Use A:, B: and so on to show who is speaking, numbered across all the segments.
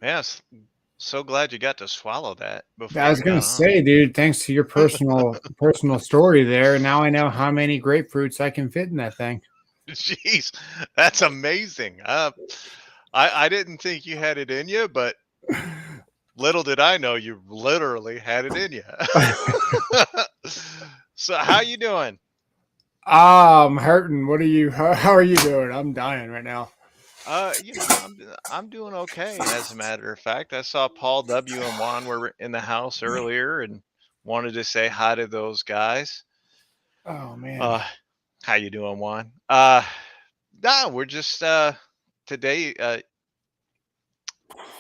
A: Yes. So glad you got to swallow that
B: I
A: before
B: was
A: it
B: gonna
A: got on.
B: say, dude, thanks to your personal story there. Now I know how many grapefruits I can fit in that thing.
A: Jeez, that's amazing. I didn't think you had it in you, but little did I know you literally had it in you. So how you doing?
B: I'm hurting. What are you? How are you doing? I'm dying right now.
A: I'm doing okay. As a matter of fact, I saw Paul W. and Juan were in the house earlier and wanted to say hi to those guys.
B: Oh man.
A: Uh, how you doing, Juan? No, we're just today.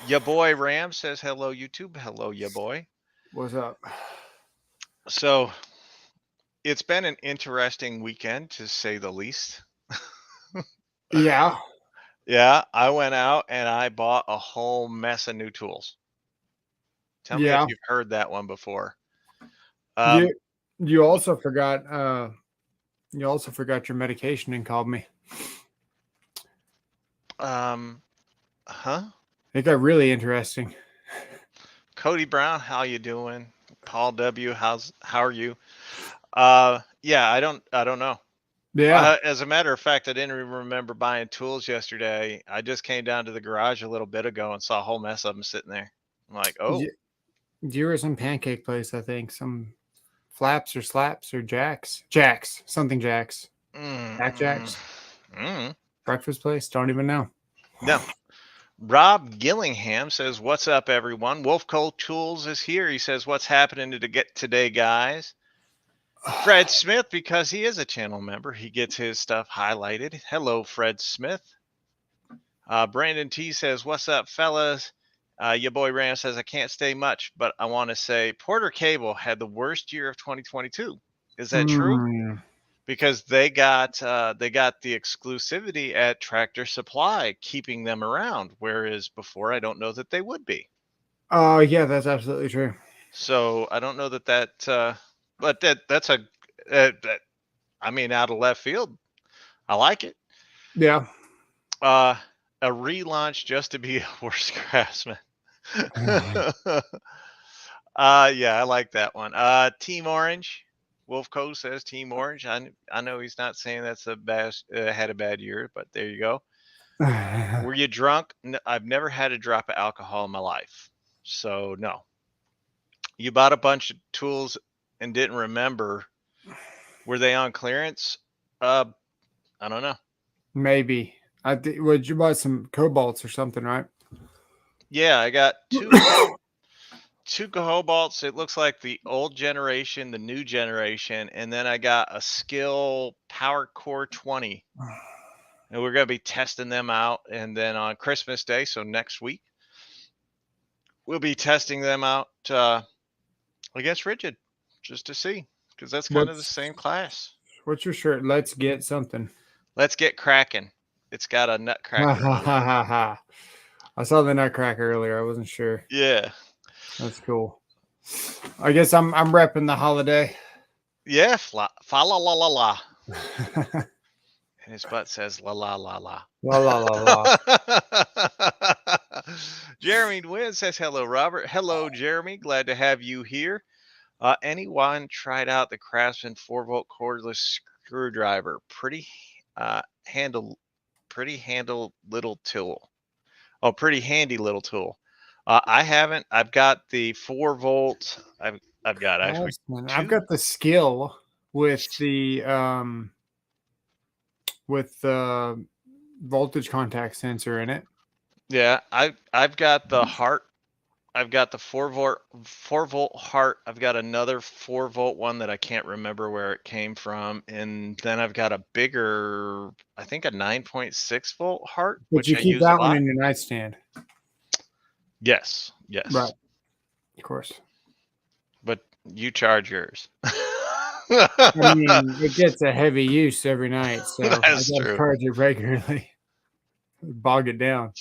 A: Ya boy Ram says hello, YouTube. Hello, ya boy.
B: What's up?
A: So it's been an interesting weekend to say the least.
B: Yeah.
A: Yeah, I went out and I bought a whole mess of new tools. Tell me if
B: Yeah.
A: you've heard that one before. Um,
B: You you also forgot you also forgot your medication and called me.
A: um, huh?
B: It got really interesting.
A: Cody Brown, how you doing? Paul W, how are you? Yeah, I don't know.
B: Yeah.
A: As a matter of fact, I didn't even remember buying tools yesterday. I just came down to the garage a little bit ago and saw a whole mess of them sitting there. I'm like, oh,
B: You were some pancake place, I think. Some flaps or slaps or jacks. Jacks. Something jacks.
A: mm,
B: Jack
A: mm,
B: jacks.
A: mm.
B: Breakfast place. Don't even know.
A: No. Rob Gillingham says, "What's up, everyone? Wolf Cold Tools is here." He says, "What's happening to get today, guys?" Fred Smith, because he is a channel member, he gets his stuff highlighted. Hello, Fred Smith. Brandon T says, "What's up, fellas?" Your boy Ram says, "I can't stay much, but I want to say Porter Cable had the worst year of 2022. Is that true?
B: Mm.
A: Because they got the exclusivity at Tractor Supply, keeping them around, whereas before I don't know that they would be.
B: Oh, yeah, that's absolutely true.
A: So I don't know but that's that, I mean, out of left field, I like it.
B: Yeah.
A: Uh, a relaunch just to be a worse craftsman. Yeah, I like that one. Team Orange. Wolf Co says Team Orange. I know he's not saying that's the best had a bad year, but there you go. Were you drunk? I've never had a drop of alcohol in my life, so no. You bought a bunch of tools and didn't remember. Were they on clearance? Uh, I don't know.
B: Maybe. I think would you buy some cobalts or something, right?
A: Yeah, I got two Kobolts. It looks like the old generation, the new generation, and then I got a Skill Power Core 20. And we're going to be testing them out. And then on Christmas Day, so next week, we'll be testing them out against Ridgid just to see, because that's kind of the
B: What's
A: same class.
B: what's your shirt? Let's get something.
A: Let's get cracking. It's got a
B: Ha
A: nutcracker
B: ha
A: on it.
B: ha ha ha. I saw the nutcracker earlier. I wasn't sure.
A: Yeah.
B: That's cool. I guess I'm repping the holiday.
A: Yeah. Fa la la la la. And his butt says la la la la.
B: La la la la.
A: Jeremy Wynn says hello, Robert. Hello, Jeremy. Glad to have you here. Anyone tried out the Craftsman 4-volt cordless screwdriver? Uh, handle, pretty handle little tool. Oh, pretty handy little tool. I haven't. I've got the 4-volt. I've got actually
B: Craftsman. I've
A: two.
B: got the skill with the voltage contact sensor in it.
A: Yeah, I've got the heart. I've got the 4-volt heart. I've got another 4-volt one that I can't remember where it came from, and then I've got a bigger, I think a 9.6-volt heart,
B: But
A: which
B: you
A: I
B: keep
A: use a
B: that one
A: lot.
B: in your nightstand.
A: Yes,
B: Right.
A: yes,
B: Of course.
A: but you charge yours.
B: I mean, it gets a heavy use every night, so I
A: That's
B: got to
A: true.
B: charge it regularly. Bog it down.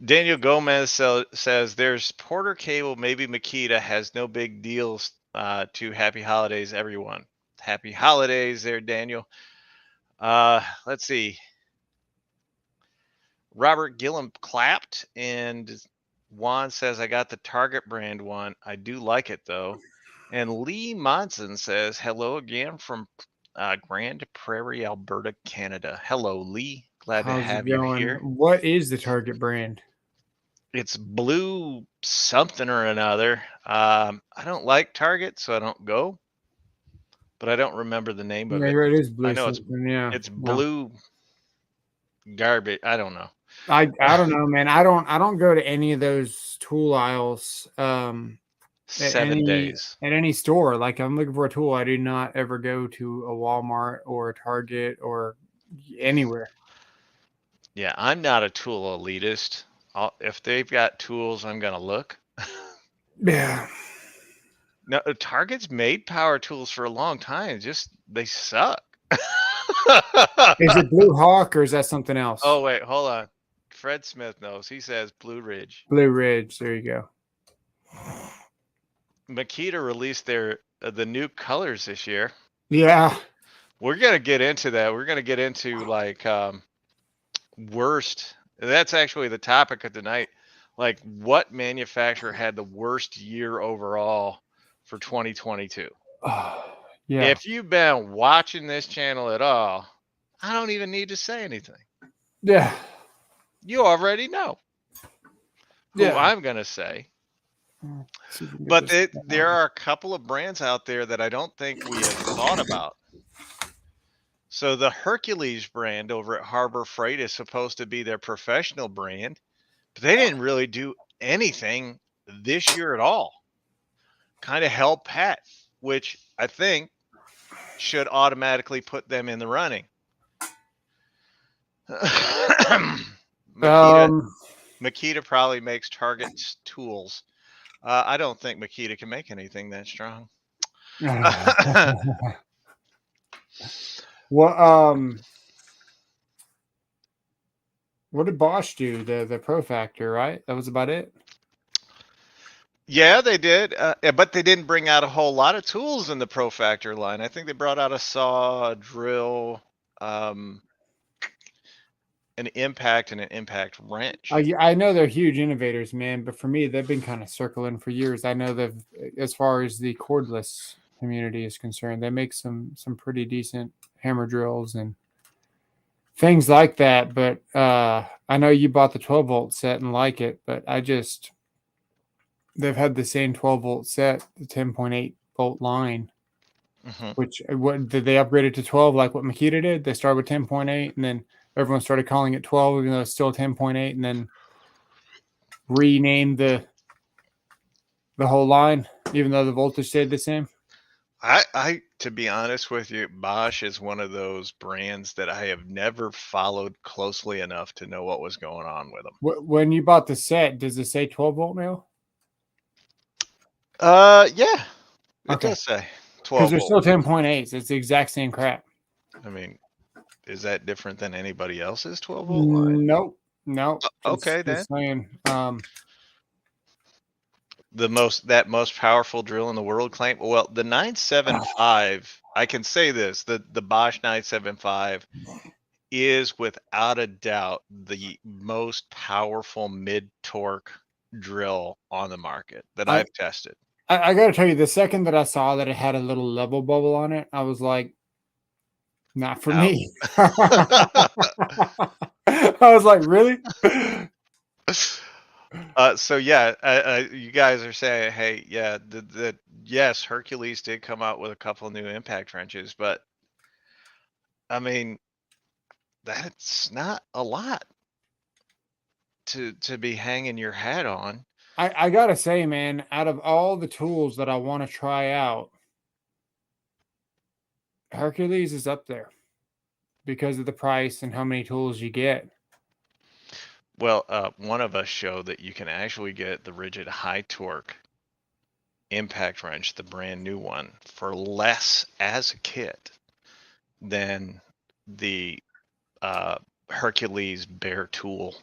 A: Daniel Gomez says there's Porter Cable, maybe Makita has no big deals. To happy holidays, everyone. Happy holidays, there, Daniel. Let's see. Robert Gillum clapped, and Juan says, I got the Target brand one. I do like it, though. And Lee Monson says, hello again from Grand Prairie, Alberta, Canada. Hello, Lee. Glad to
B: How's it
A: have you
B: going?
A: here.
B: What is the Target brand?
A: It's blue something or another. I don't like Target, so I don't go. But I don't remember the name of
B: Yeah,
A: it.
B: it is
A: I
B: blue
A: know
B: something. Yeah.
A: it's
B: No.
A: blue garbage. I don't know.
B: I don't know, man. I don't go to any of those tool aisles at
A: 7 days.
B: any store. Like I'm looking for a tool, I do not ever go to a Walmart or a Target or anywhere.
A: Yeah, I'm not a tool elitist. If they've got tools, I'm gonna look.
B: Yeah.
A: No, Target's made power tools for a long time. Just they suck.
B: Is it Blue Hawk or is that something else?
A: Oh wait, hold on. Fred Smith knows. He says Blue Ridge.
B: Blue Ridge. There you go.
A: Makita released the new colors this year.
B: Yeah.
A: We're gonna get into that. We're gonna get into like worst. That's actually the topic of tonight. Like what manufacturer had the worst year overall for 2022?
B: Yeah.
A: If you've been watching this channel at all, I don't even need to say anything.
B: Yeah.
A: You already know who
B: Yeah.
A: I'm going to say. But there are a couple of brands out there that I don't think we have thought about. So the Hercules brand over at Harbor Freight is supposed to be their professional brand, but they didn't really do anything this year at all. Kind of held pat, which I think should automatically put them in the running. Makita probably makes Target's tools. I don't think Makita can make anything that strong.
B: Well, what did Bosch do? The Pro Factor, right? That was about it.
A: Yeah, they did, but they didn't bring out a whole lot of tools in the Pro Factor line. I think they brought out a saw, a drill, an impact, and an impact wrench.
B: I know they're huge innovators, man, but for me, they've been kind of circling for years. I know that as far as the cordless community is concerned, they make some pretty decent hammer drills and things like that. But I know you bought the 12-volt set and like it, but they've had the same 12-volt set, the 10.8-volt line.
A: Mm-hmm.
B: Which what did they upgrade it to 12 like what Makita did? They started with 10.8 and then everyone started calling it 12 even though it's still 10.8 and then renamed the whole line even though the voltage stayed the same.
A: I to be honest with you, Bosch is one of those brands that I have never followed closely enough to know what was going on with them.
B: When you bought the set, does it say 12-volt now?
A: Yeah, it does say 12
B: because they're still 10.8s. It's the exact same crap.
A: I mean, is that different than anybody else's 12-volt line?
B: Nope.
A: Okay, then.
B: Saying,
A: the most powerful drill in the world claim. Well, the 975, I can say this, the Bosch 975 is without a doubt the most powerful mid-torque drill on the market that I've tested.
B: I got to tell you, the second that I saw that it had a little level bubble on it, I was like, not for me. I was like, really?
A: So yeah, you guys are saying, hey, yeah, yes, Hercules did come out with a couple of new impact wrenches, but I mean, that's not a lot to be hanging your hat on.
B: I gotta say, man, out of all the tools that I want to try out, Hercules is up there because of the price and how many tools you get.
A: Well, one of us showed that you can actually get the Ridgid high torque impact wrench, the brand new one, for less as a kit than the Hercules bare tool.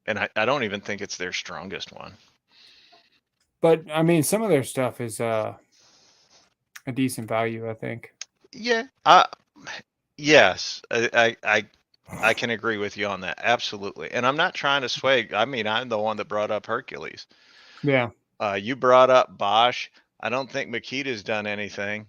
A: And I don't even think it's their strongest one.
B: But I mean, some of their stuff is a decent value, I think.
A: Yeah. Yes. I can agree with you on that. Absolutely. And I'm not trying to sway. I mean, I'm the one that brought up Hercules.
B: Yeah.
A: You brought up Bosch. I don't think Makita's done anything.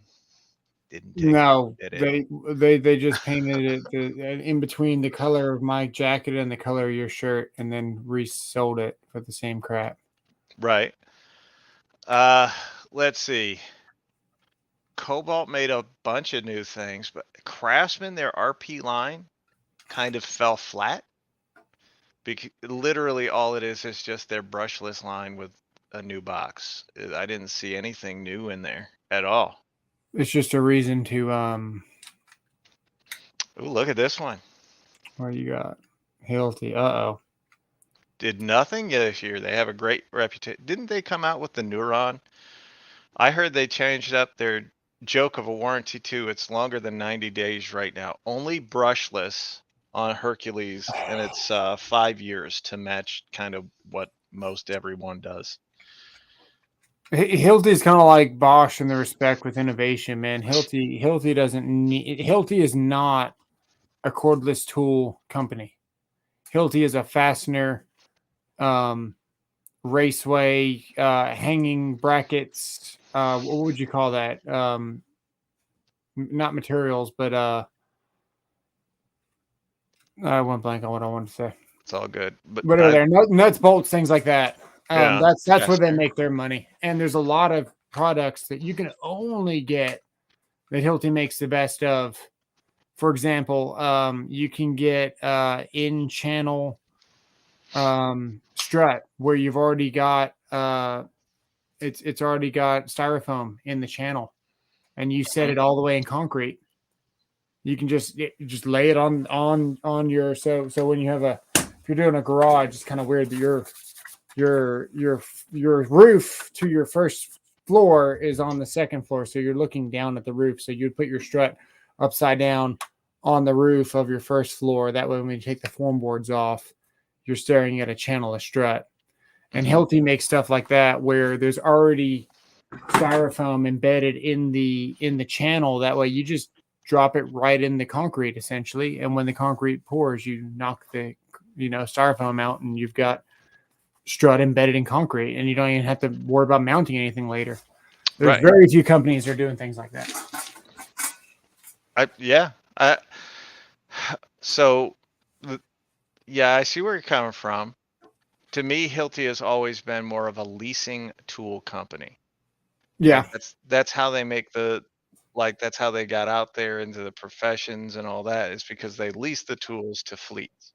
A: Didn't take it,
B: No,
A: did it?
B: they just painted it in between the color of my jacket and the color of your shirt, and then resold it for the same crap.
A: Right. Let's see. Kobalt made a bunch of new things, but Craftsman, their RP line kind of fell flat. Because literally all it is just their brushless line with a new box. I didn't see anything new in there at all.
B: It's just a reason to
A: Ooh, look at this one.
B: what you got? Hilti. Uh-oh.
A: Did nothing this year. They have a great reputation. Didn't they come out with the Neuron? I heard they changed up their joke of a warranty too. It's longer than 90 days right now. Only brushless on Hercules, and it's 5 years to match kind of what most everyone does.
B: Hilti is kind of like Bosch in the respect with innovation, man. Hilti doesn't need. Hilti is not a cordless tool company. Hilti is a fastener, raceway, hanging brackets. What would you call that? Not materials, but I went blank on what I wanted to say.
A: It's all good. But
B: Whatever, there nuts, bolts, things like that.
A: yeah,
B: That's where they make their money. And there's a lot of products that you can only get that Hilti makes the best of. For example, you can get in channel strut where you've already got it's already got styrofoam in the channel, and you set it all the way in concrete. You can just lay it on your so when you have if you're doing a garage, it's kind of weird that your roof to your first floor is on the second floor, so you're looking down at the roof. So you'd put your strut upside down on the roof of your first floor. That way, when you take the form boards off, you're staring at a channel of strut. And Hilti makes stuff like that where there's already styrofoam embedded in the channel. That way, you just drop it right in the concrete essentially, and when the concrete pours, you knock the styrofoam out, and you've got strut embedded in concrete, and you don't even have to worry about mounting anything later. There's very few companies that are doing things like that.
A: So I see where you're coming from. To me, Hilti has always been more of a leasing tool company.
B: Yeah,
A: like that's how they make that's how they got out there into the professions and all that, is because they lease the tools to fleets.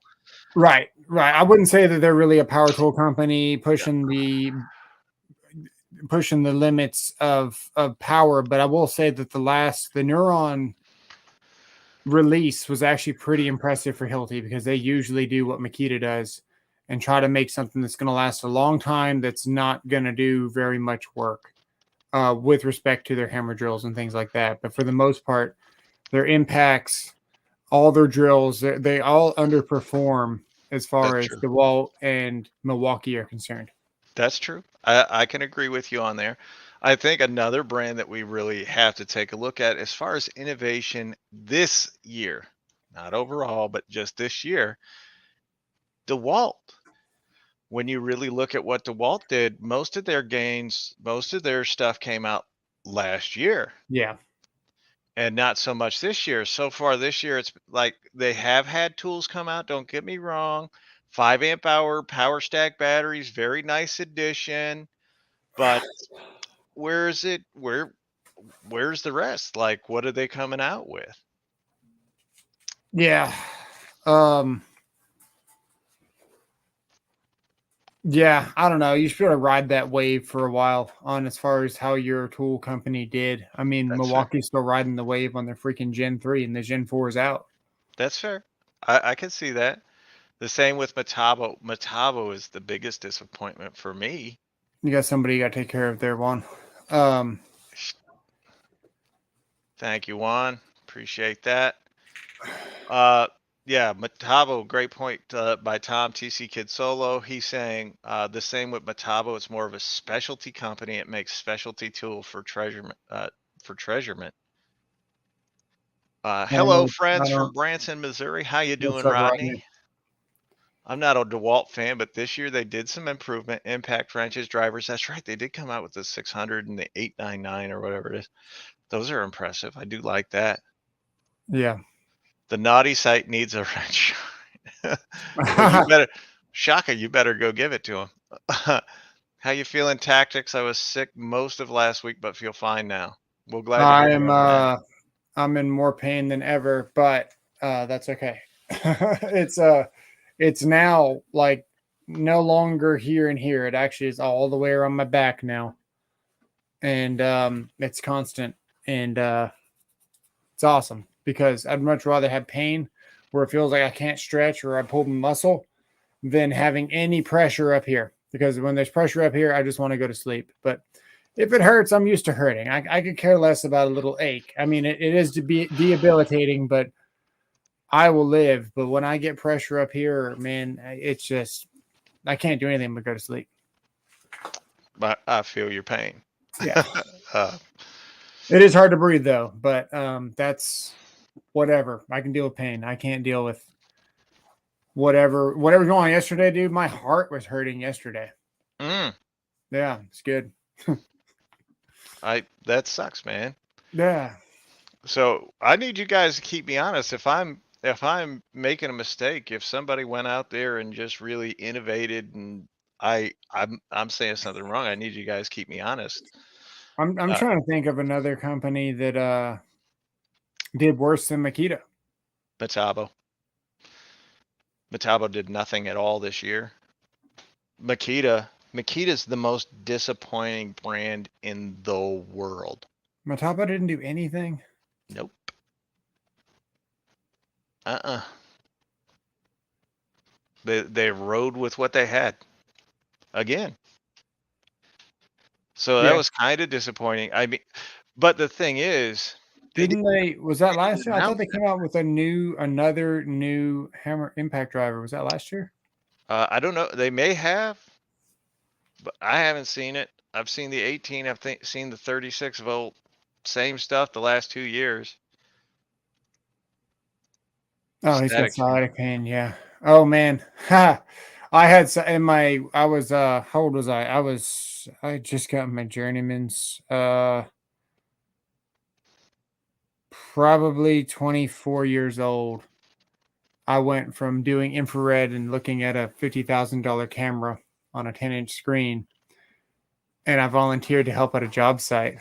B: right. I wouldn't say that they're really a power tool company pushing the limits of power, but I will say that the Neuron release was actually pretty impressive for Hilti, because they usually do what Makita does and try to make something that's going to last a long time, that's not going to do very much work with respect to their hammer drills and things like that. But for the most part, their impacts, all their drills, they all underperform as far as DeWalt and Milwaukee are concerned.
A: That's true. I can agree with you on there. I think another brand that we really have to take a look at as far as innovation this year, not overall, but just this year, DeWalt. When you really look at what DeWalt did, most of their gains, most of their stuff came out last year.
B: Yeah.
A: And not so much this year. So far this year, it's like they have had tools come out. Don't get me wrong. 5 amp hour power stack batteries, very nice addition. But where's the rest? Like, what are they coming out with?
B: Yeah. Yeah, I don't know. You should ride that wave for a while on as far as how your tool company did. I mean,
A: That's
B: Milwaukee's still riding the wave on their freaking Gen 3, and the Gen 4 is out.
A: That's fair. I can see that. The same with Metabo. Metabo is the biggest disappointment for me.
B: You got somebody you got to take care of there, Juan.
A: Thank you, Juan. Appreciate that. Yeah, Metabo, great point by Tom TC Kid Solo. He's saying the same with Metabo. It's more of a specialty company. It makes specialty tool for treasurement. Hello,
B: I
A: friends from
B: don't.
A: Branson, Missouri. How you
B: What's
A: doing,
B: up,
A: Rodney?
B: Rodney?
A: I'm not a DeWalt fan, but this year they did some improvement. Impact wrenches, drivers. That's right. They did come out with the 600 and the 899 or whatever it is. Those are impressive. I do like that.
B: Yeah.
A: The naughty site needs a wrench. Well, you better, Shaka, you better go give it to him. How you feeling, Tactics? I was sick most of last week, but feel fine now. Well, glad to hear
B: I
A: you're
B: am.
A: on the mend.
B: I'm in more pain than ever, but that's okay. It's now like no longer here and here. It actually is all the way around my back now, and it's constant, and it's awesome because I'd much rather have pain where it feels like I can't stretch or I pulled a muscle than having any pressure up here. Because when there's pressure up here, I just want to go to sleep. But if it hurts, I'm used to hurting. I could care less about a little ache. I mean, it is to be debilitating, but I will live. But when I get pressure up here, man, it's just I can't do anything but go to sleep.
A: But I feel your pain.
B: Yeah,
A: uh,
B: it is hard to breathe though. But that's whatever. I can deal with pain. I can't deal with whatever's going on yesterday, dude. My heart was hurting yesterday.
A: mm,
B: Yeah, it's good.
A: that sucks, man.
B: Yeah.
A: So I need you guys to keep me honest. If I'm making a mistake, if somebody went out there and just really innovated and I'm saying something wrong, I need you guys to keep me honest.
B: I'm
A: Uh,
B: trying to think of another company that did worse than Makita.
A: Metabo. Metabo did nothing at all this year. Makita's the most disappointing brand in the world.
B: Metabo didn't do anything.
A: Nope. Uh-uh. They rode with what they had again. So that
B: Yeah,
A: was kind of disappointing. I mean, but the thing is, they
B: didn't they? Was that last
A: didn't
B: year? I thought
A: announce
B: they
A: it.
B: came out with another new hammer impact driver. Was that last year?
A: I don't know. They may have, but I haven't seen it. I've seen the 18. Seen the 36 volt. Same stuff the last 2 years.
B: Oh, he's got
A: Static shock.
B: sciatic pain. Yeah. Oh man. Ha. I had in my. I was. How old was I? I just got my journeyman's. Probably 24 years old. I went from doing infrared and looking at a $50,000 camera on a 10-inch screen, and I volunteered to help at a job site.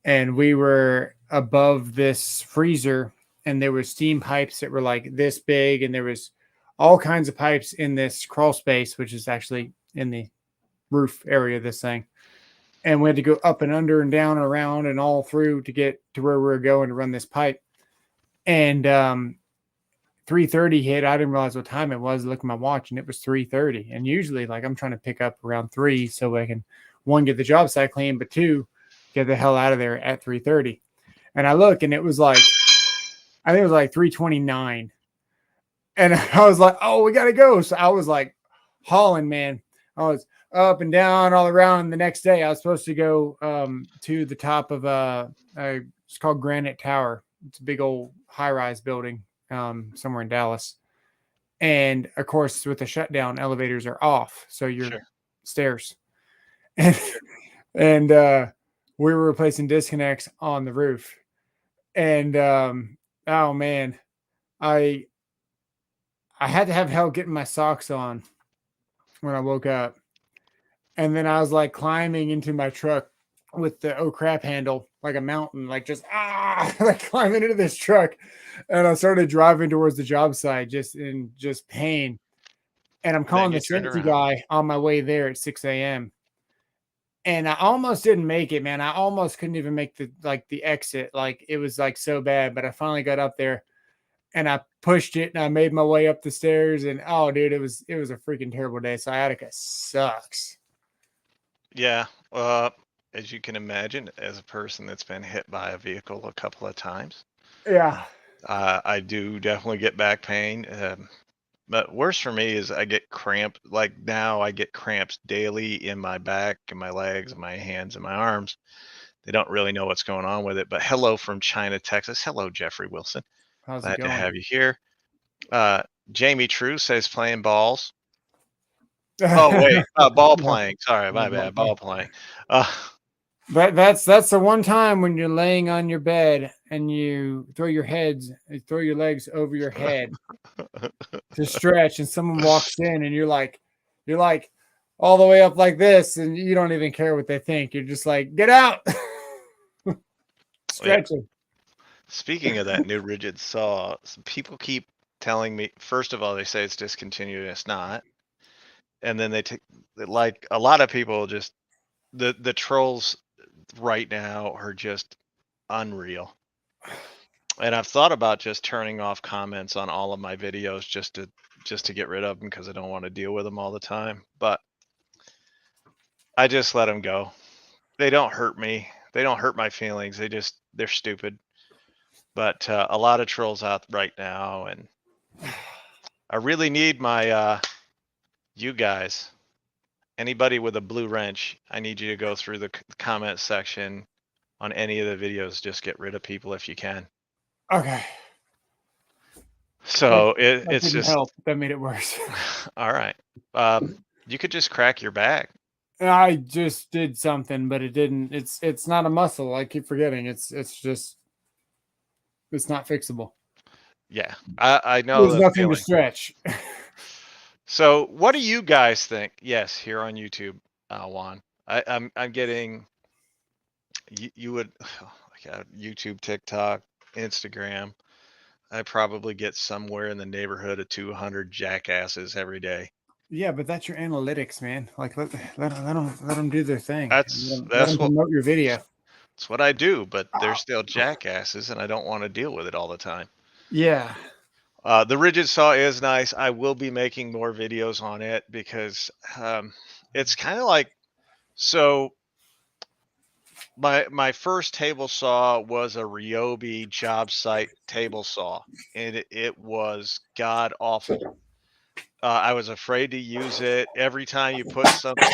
B: And we were above this freezer, and there were steam pipes that were like this big, and there was all kinds of pipes in this crawl space, which is actually in the roof area of this thing. And we had to go up and under and down and around and all through to get to where we were going to run this pipe. And 3:30 hit. I didn't realize what time it was. Look at my watch, and it was 3:30. And usually, like I'm trying to pick up around 3 so I can one get the job site clean, but two get the hell out of there at 3:30. And I look, and it was like I think it was like 3:29, and I was like, "Oh, we gotta go." So I was like hauling, man. I was up and down all around. The next day, I was supposed to go to the top of it's called Granite Tower. It's a big old high-rise building somewhere in Dallas. And of course, with the shutdown, elevators are off, so you're
A: Sure.
B: stairs. And and we were replacing disconnects on the roof. And oh man, I I had to have help getting my socks on when I woke up. And then I was like climbing into my truck with the oh crap handle like a mountain, like just like climbing into this truck. And I started driving towards the job site just in just pain. And I'm
A: Then
B: calling
A: you
B: the
A: turn
B: Cincy
A: around.
B: guy on my way there at 6 a.m. And I almost didn't make it, man. I almost couldn't even make the exit. Like it was like so bad, but I finally got up there and I pushed it and I made my way up the stairs. And oh dude, it was a freaking terrible day. Sciatica sucks.
A: Yeah. As you can imagine, as a person that's been hit by a vehicle a couple of times,
B: Yeah.
A: I do definitely get back pain. But worse for me is I get cramp. Like now, I get cramps daily in my back and my legs and my hands and my arms. they don't really know what's going on with it. But hello from China, Texas. Hello, Jeffrey Wilson.
B: How's it
A: Glad to
B: going?
A: have you here. Jamie True says playing balls. Oh wait, ball playing. Sorry, my bad. Ball playing.
B: But that's the one time when you're laying on your bed and you throw your legs over your head to stretch, and someone walks in and you're like all the way up like this, and you don't even care what they think. You're just like, get out. Stretching.
A: Yeah. Speaking of that new Ridgid saw, people keep telling me, first of all, they say it's discontinued and it's not. And then they take, like a lot of people, just the trolls right now are just unreal. And I've thought about just turning off comments on all of my videos just to get rid of them, because I don't want to deal with them all the time. But I just let them go. They don't hurt me. They don't hurt my feelings. They're stupid. But a lot of trolls out right now, and I really need my you guys. Anybody with a blue wrench, I need you to go through the comment section on any of the videos. Just get rid of people if you can.
B: Okay.
A: So
B: that
A: it's
B: didn't
A: just
B: help. That made it worse.
A: all right. You could just crack your back.
B: I just did something, but it didn't. It's not a muscle. I keep forgetting. It's not fixable.
A: Yeah, I know.
B: There's nothing to stretch.
A: So what do you guys think? Yes, here on YouTube, Juan. I'm getting you would YouTube, TikTok, Instagram. I probably get somewhere in the neighborhood of 200 jackasses every day.
B: Yeah, but that's your analytics, man. Like let them do their thing.
A: That's
B: let them
A: what
B: promote your video.
A: That's what I do, but they're still jackasses, and I don't want to deal with it all the time.
B: Yeah.
A: The Ridgid saw is nice. I will be making more videos on it, because it's kind of like, so my first table saw was a Ryobi job site table saw, and it was god awful. I was afraid to use it. Every time you put something,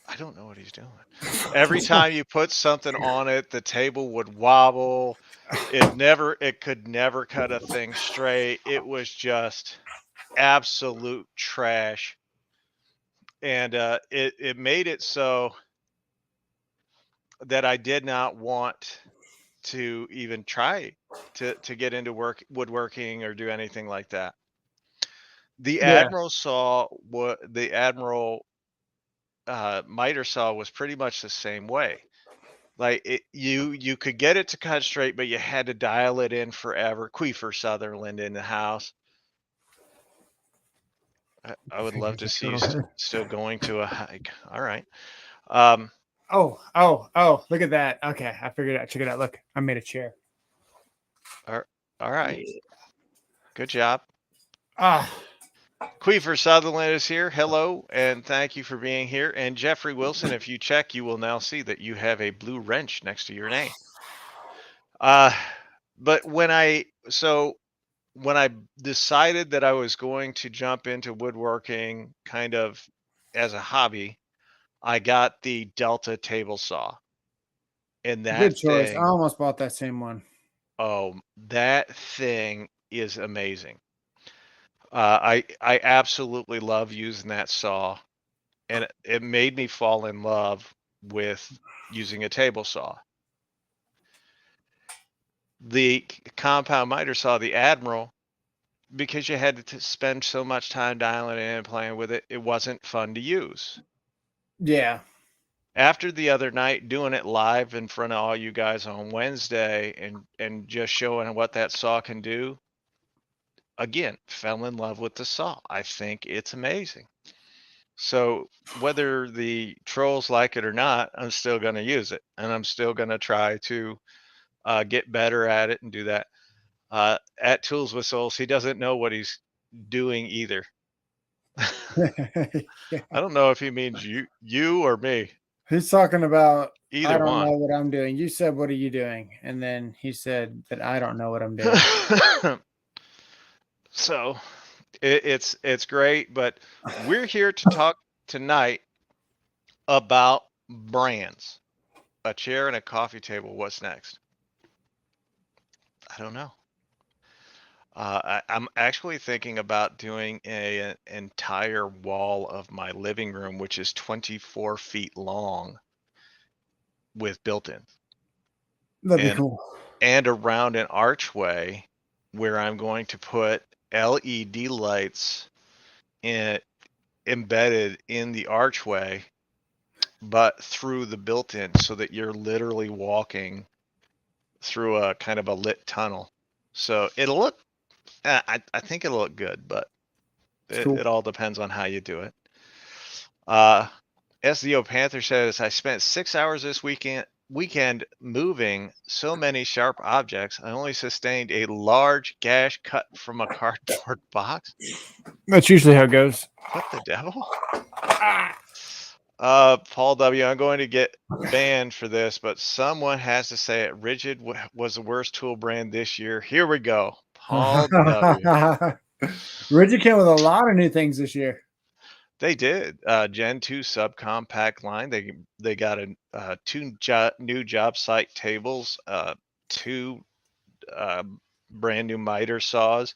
A: I don't know what he's doing. Every time you put something on it, the table would wobble. It could never cut a thing straight. It was just absolute trash. And it made it so that I did not want to even try to get into woodworking or do anything like that. The Admiral saw what the Admiral miter saw was pretty much the same way. Like you could get it to cut straight, but you had to dial it in forever. Queefer Sutherland in the house. I would love to see you still going to a hike. All right.
B: Oh, look at that. Okay, I figured it out. Check it out. Look, I made a chair.
A: All right. Good job.
B: Ah.
A: Queefer Sutherland is here. Hello, and thank you for being here. And Jeffrey Wilson, if you check, you will now see that you have a blue wrench next to your name. But when I decided that I was going to jump into woodworking kind of as a hobby, I got the Delta table saw. And that
B: good choice.
A: thing,
B: I almost bought that same one.
A: Oh, that thing is amazing. I absolutely love using that saw, and it made me fall in love with using a table saw. The compound miter saw, the Admiral, because you had to spend so much time dialing in and playing with it, it wasn't fun to use.
B: Yeah.
A: After the other night doing it live in front of all you guys on Wednesday and just showing what that saw can do, again, fell in love with the saw. I think it's amazing. So whether the trolls like it or not, I'm still going to use it, and I'm still going to try to get better at it and do that. At Tools with Souls, he doesn't know what he's doing either. I don't know if he means you or me.
B: He's talking about,
A: Either
B: I don't
A: one.
B: know what I'm doing. You said, what are you doing? And then he said that I don't know what I'm doing.
A: So it's great, but we're here to talk tonight about brands, a chair and a coffee table. What's next? I don't know. I'm actually thinking about doing an entire wall of my living room, which is 24 feet long, with built-in,
B: That'd be
A: and
B: cool.
A: and around an archway where I'm going to put LED lights embedded in the archway, but through the built-in, so that you're literally walking through a kind of a lit tunnel. So it'll look, I think it'll look good, but
B: Cool.
A: it all depends on how you do it. SDO Panther says, I spent 6 hours this weekend moving so many sharp objects. I only sustained a large gash cut from a cardboard box.
B: That's usually how it goes.
A: What the devil? Paul W., I'm going to get banned for this, but someone has to say it. Ridgid was the worst tool brand this year. Here we go. Paul W.
B: Ridgid came with a lot of new things this year.
A: They did. Gen 2 subcompact line. They got two new job site tables, two brand new miter saws,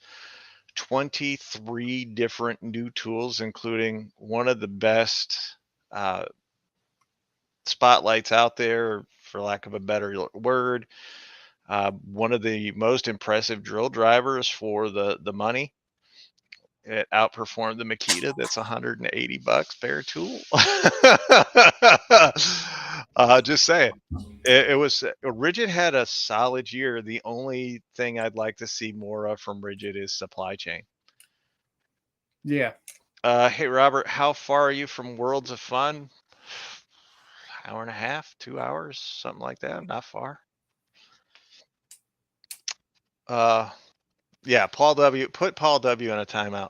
A: 23 different new tools, including one of the best spotlights out there, for lack of a better word. One of the most impressive drill drivers for the money. It outperformed the Makita. That's $180 per tool. Just saying. It was Ridgid had a solid year. The only thing I'd like to see more of from Ridgid is supply chain.
B: Yeah.
A: Hey Robert, how far are you from Worlds of Fun? Hour and a half, 2 hours, something like that. Not far. Yeah, Paul W. Put Paul W. in a timeout.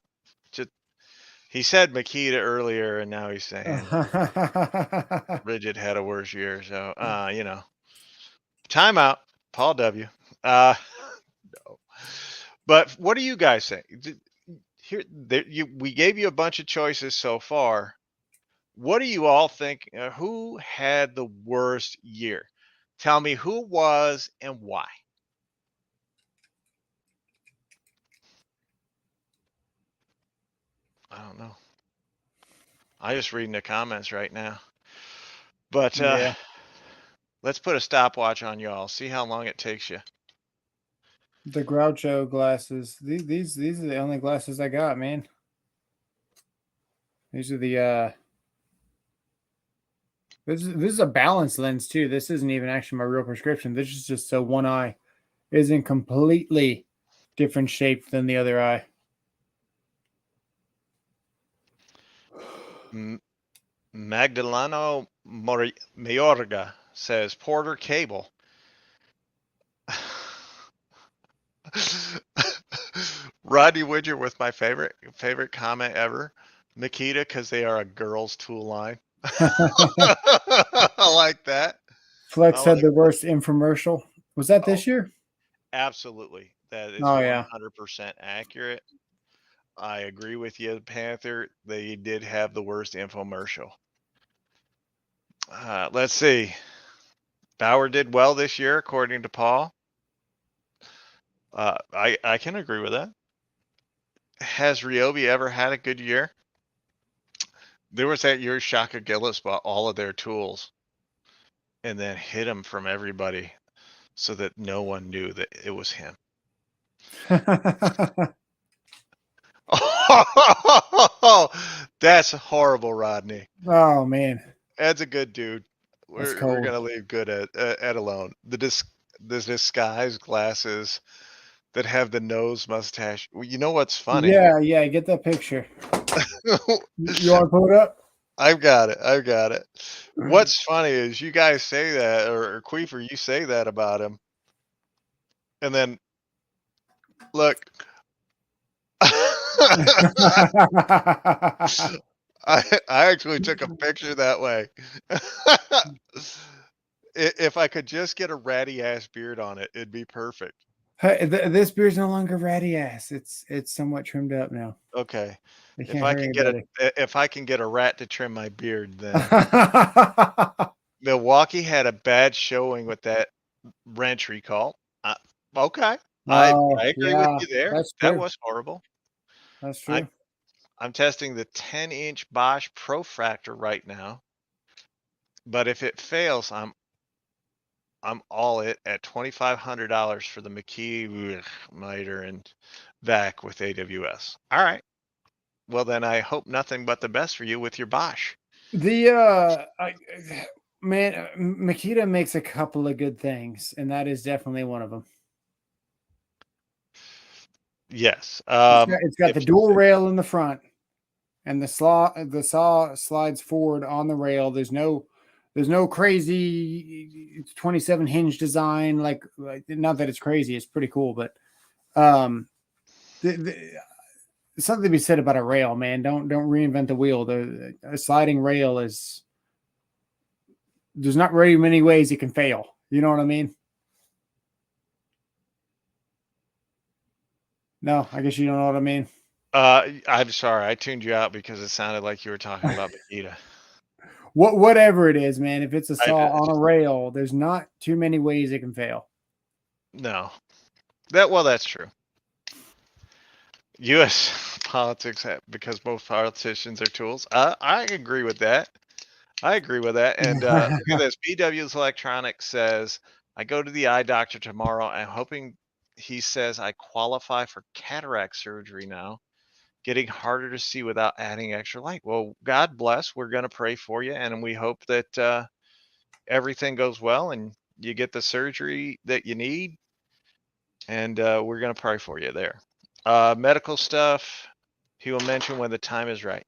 A: He said Makita earlier, and now he's saying Ridgid had a worse year. So, timeout, Paul W. No. But what do you guys say? We gave you a bunch of choices so far. What do you all think? Who had the worst year? Tell me who was and why. I don't know. I'm just reading the comments right now. But
B: yeah.
A: Let's put a stopwatch on y'all. See how long it takes you.
B: The Groucho glasses. These are the only glasses I got, man. These are the this is a balanced lens too. This isn't even actually my real prescription. This is just so one eye is in completely different shape than the other eye.
A: Magdaleno Mayorga says Porter Cable. Rodney Widger with my favorite comment ever. Makita, because they are a girls' tool line. I like that.
B: Flex had the worst infomercial. Was that this year?
A: Absolutely. That is 100% accurate. I agree with you, Panther. They did have the worst infomercial. Let's see. Bauer did well this year, according to Paul. I can agree with that. Has Ryobi ever had a good year? There was that year Shaka Gillis bought all of their tools and then hid them from everybody so that no one knew that it was him. Oh, that's horrible, Rodney.
B: Oh, man.
A: Ed's a good dude. We're going to leave good Ed alone. The disguise glasses that have the nose mustache. Well, you know what's funny?
B: Yeah, get that picture. You want to pull it up?
A: I've got it. What's funny is you guys say that, or Queefer, you say that about him. And then, look. I actually took a picture that way. If I could just get a ratty ass beard on it, it'd be perfect.
B: Hey, this beard's no longer ratty ass. It's somewhat trimmed up now.
A: Okay. If I can get a rat to trim my beard, then Milwaukee had a bad showing with that wrench recall. Okay, I
B: Oh,
A: agree with
B: yeah,
A: you there.
B: that's
A: That
B: true.
A: was horrible.
B: That's
A: I
B: true.
A: I'm testing the 10-inch Bosch Profractor right now, but if it fails, I'm all it at $2,500 for the Makita miter and vac with AWS. All right. Well, then I hope nothing but the best for you with your Bosch.
B: The man, Makita makes a couple of good things, and that is definitely one of them.
A: Yes.
B: It's got the dual rail in the front, and the saw slides forward on the rail. There's no crazy 27 hinge design. Like not that it's crazy, it's pretty cool, but um, something to be said about a rail, man. Don't reinvent the wheel. A sliding rail is there's not very many ways it can fail. You know what I mean? No, I guess you don't know what I mean.
A: I'm sorry, I tuned you out because it sounded like you were talking about Makita.
B: Whatever it is, man. If it's a
A: I
B: saw on a rail, there's not too many ways it can fail.
A: No. That's true. U.S. politics, because most politicians are tools. I agree with that. I agree with that. And look at this. BW's Electronics says, I go to the eye doctor tomorrow. I'm hoping he says I qualify for cataract surgery now. Getting harder to see without adding extra light. Well, God bless. We're going to pray for you. And we hope that everything goes well and you get the surgery that you need. And we're going to pray for you there. Medical stuff, he will mention when the time is right.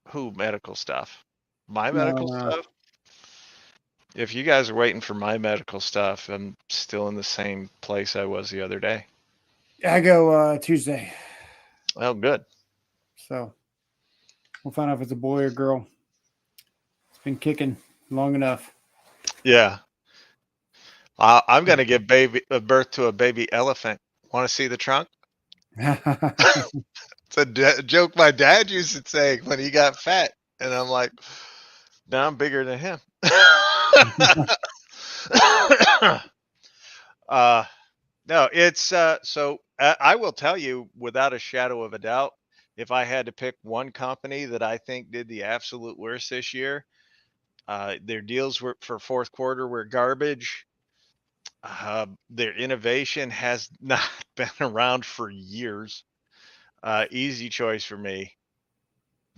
A: Who medical stuff? My medical
B: No.
A: stuff? If you guys are waiting for my medical stuff, I'm still in the same place I was the other day.
B: I go Tuesday.
A: Well, good.
B: So we'll find out if it's a boy or girl. It's been kicking long enough.
A: Yeah. I'm going to give birth to a baby elephant. Want to see the trunk? It's a joke my dad used to say when he got fat. And I'm like, now I'm bigger than him. No, it's so I will tell you without a shadow of a doubt, if I had to pick one company that I think did the absolute worst this year, their deals were for fourth quarter were garbage. Their innovation has not been around for years. Easy choice for me.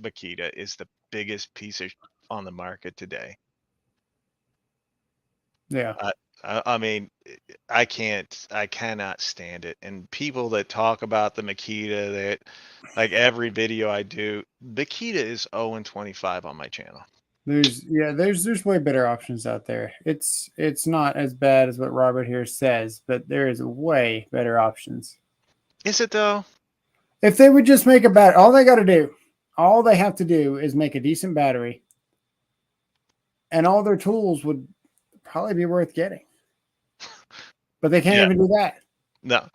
A: Makita is the biggest piece of on the market today.
B: Yeah.
A: I mean, I cannot stand it. And people that talk about the Makita, that like every video I do, Makita is 0 and 25 on my channel.
B: There's way better options out there. It's not as bad as what Robert here says, but there is way better options.
A: Is it though?
B: If they would just make a battery, all they have to do is make a decent battery, and all their tools would probably be worth getting. But they can't
A: Yeah.
B: even do that.
A: No.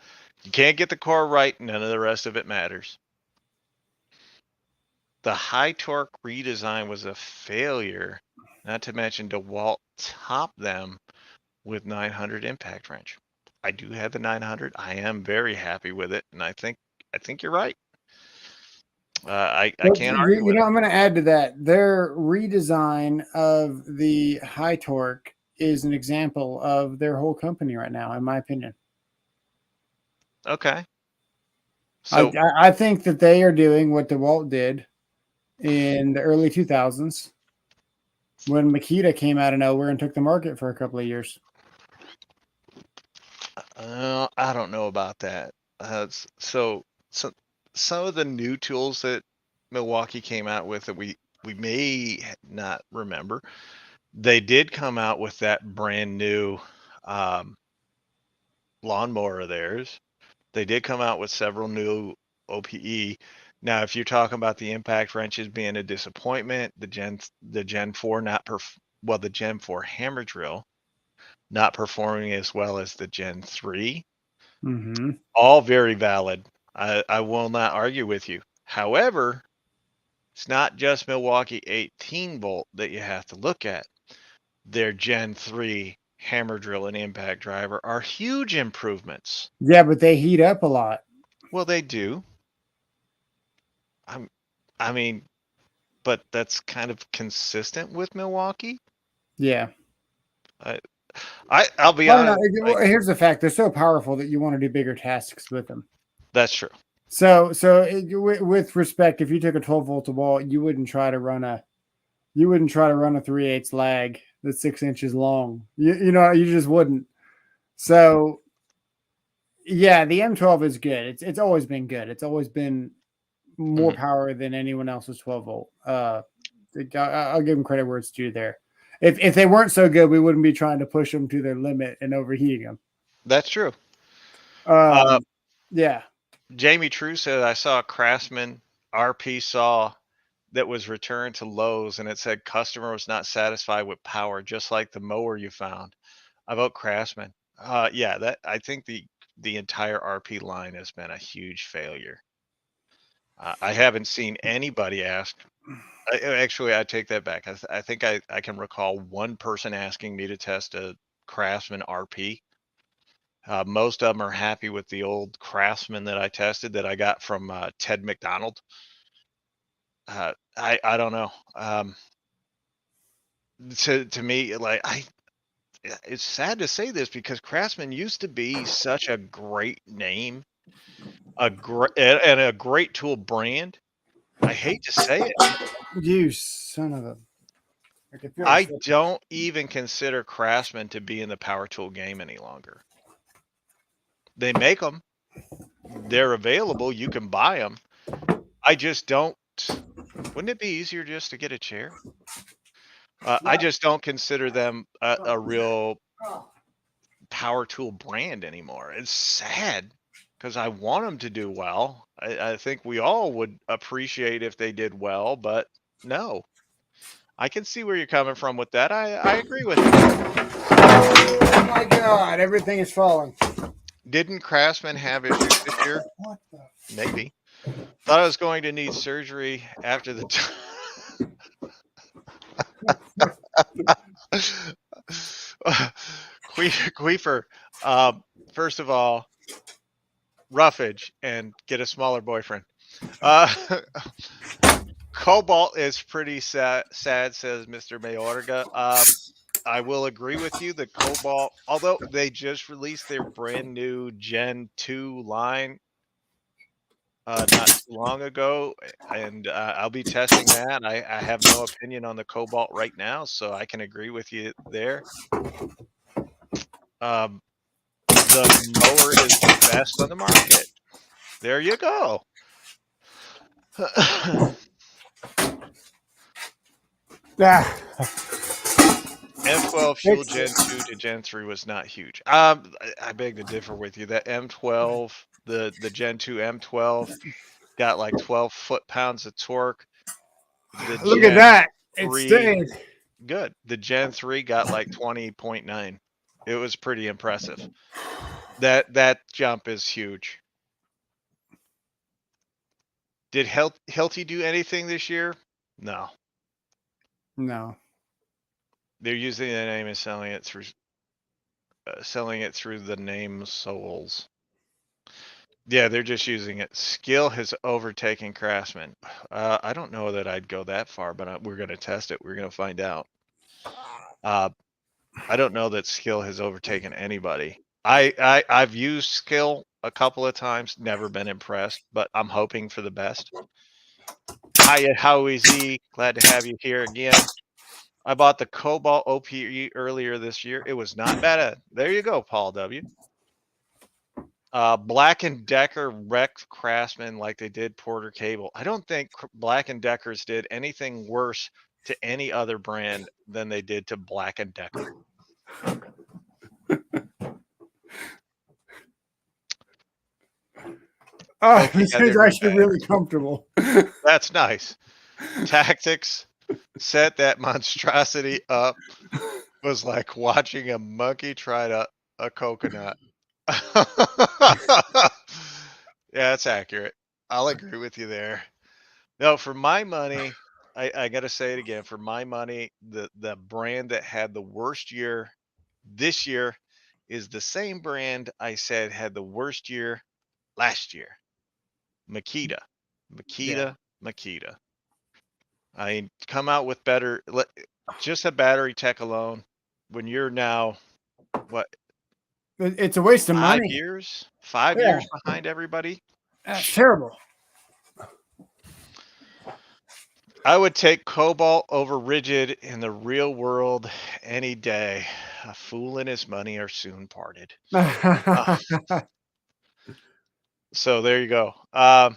A: You can't get the core right, none of the rest of it matters. The high torque redesign was a failure, not to mention DeWalt topped them with 900 impact wrench. I do have the 900. I am very happy with it, and I think you're right. I can't argue with it.
B: I'm going to add to that. Their redesign of the high torque is an example of their whole company right now, in my opinion.
A: Okay. So
B: I think that they are doing what DeWalt did in the early 2000s when Makita came out of nowhere and took the market for a couple of years.
A: I don't know about that. So some of the new tools that Milwaukee came out with that we may not remember, they did come out with that brand new lawnmower of theirs. They did come out with several new OPE. Now, if you're talking about the impact wrenches being a disappointment, the Gen 4 the Gen 4 hammer drill not performing as well as the Gen 3.
B: Mm-hmm.
A: All very valid. I will not argue with you. However, It's not just Milwaukee 18 volt that you have to look at. Their Gen 3 hammer drill and impact driver are huge improvements.
B: Yeah, but they heat up a lot.
A: Well, they do. I mean, but that's kind of consistent with Milwaukee.
B: Yeah.
A: I'll be
B: Well, no,
A: honest.
B: here's the fact: they're so powerful that you want to do bigger tasks with them.
A: That's true.
B: So with respect, if you took a 12-volt DeWalt, you wouldn't try to run a 3/8 lag that's 6 inches long. You just wouldn't. So yeah, the M12 is good. It's always been good. It's always been more power than anyone else's 12-volt. I'll give them credit where it's due there. If they weren't so good, we wouldn't be trying to push them to their limit and overheating them.
A: That's true.
B: Yeah.
A: Jamie True said, I saw a Craftsman RP saw that was returned to Lowe's, and it said customer was not satisfied with power, just like the mower you found. I vote Craftsman. Yeah, that I think the entire RP line has been a huge failure. I haven't seen anybody ask. Actually, I take that back. I think I can recall one person asking me to test a Craftsman RP. Most of them are happy with the old Craftsman that I tested that I got from Ted McDonald. I don't know. To me, like it's sad to say this because Craftsman used to be such a great name, a great tool brand. I hate to say it.
B: You son of a.
A: I don't even consider Craftsman to be in the power tool game any longer. They make them. They're available. You can buy them. I just don't. Wouldn't it be easier just to get a chair? I just don't consider them a real power tool brand anymore. It's sad because I want them to do well. I think we all would appreciate if they did well, but no. I can see where you're coming from with that. I agree with you.
B: Oh my God, everything is falling.
A: Didn't Craftsman have issues this year?
B: What the?
A: Maybe. Thought I was going to need surgery after the Queefer, first of all, roughage and get a smaller boyfriend. Kobalt is pretty sad, says Mr. Mayorga. I will agree with you. The Kobalt, although they just released their brand new Gen 2 line not too long ago, and I'll be testing that. I have no opinion on the Kobalt right now, so I can agree with you there. The mower is the best on the market. There you go. M12 fuel Gen 2 to Gen 3 was not huge. I beg to differ with you. That M12, the Gen 2 M12 got like 12 foot-pounds of torque.
B: Look at that. It stayed.
A: Good. The Gen 3 got like 20.9. It was pretty impressive. That jump is huge. Did Hilti do anything this year? No.
B: No.
A: They're using the name and selling it through the name Souls. Yeah, they're just using it. Skill has overtaken Craftsman. I don't know that I'd go that far, but we're going to test it. We're going to find out. I don't know that Skill has overtaken anybody. I've used Skill a couple of times, never been impressed, but I'm hoping for the best. Hiya, how is he? Glad to have you here again. I bought the Kobalt OPE earlier this year. It was not bad. There you go, Paul W. Black & Decker wrecked Craftsman like they did Porter Cable. I don't think Black & Deckers did anything worse to any other brand than they did to Black & Decker.
B: Oh, this is actually really comfortable.
A: That's nice. Tactics set that monstrosity up was like watching a monkey try a coconut. Yeah, that's accurate. I'll agree with you there. No, for my money, I got to say it again. For my money, the brand that had the worst year this year is the same brand I said had the worst year last year. Makita,
B: Yeah.
A: Makita. I come out with better. Just a battery tech alone. When you're now what
B: It's a waste of
A: five
B: money.
A: years, 5 years
B: Yeah,
A: behind everybody.
B: that's terrible.
A: I would take Kobalt over Ridgid in the real world any day. A fool and his money are soon parted. Uh, so there you go.
B: I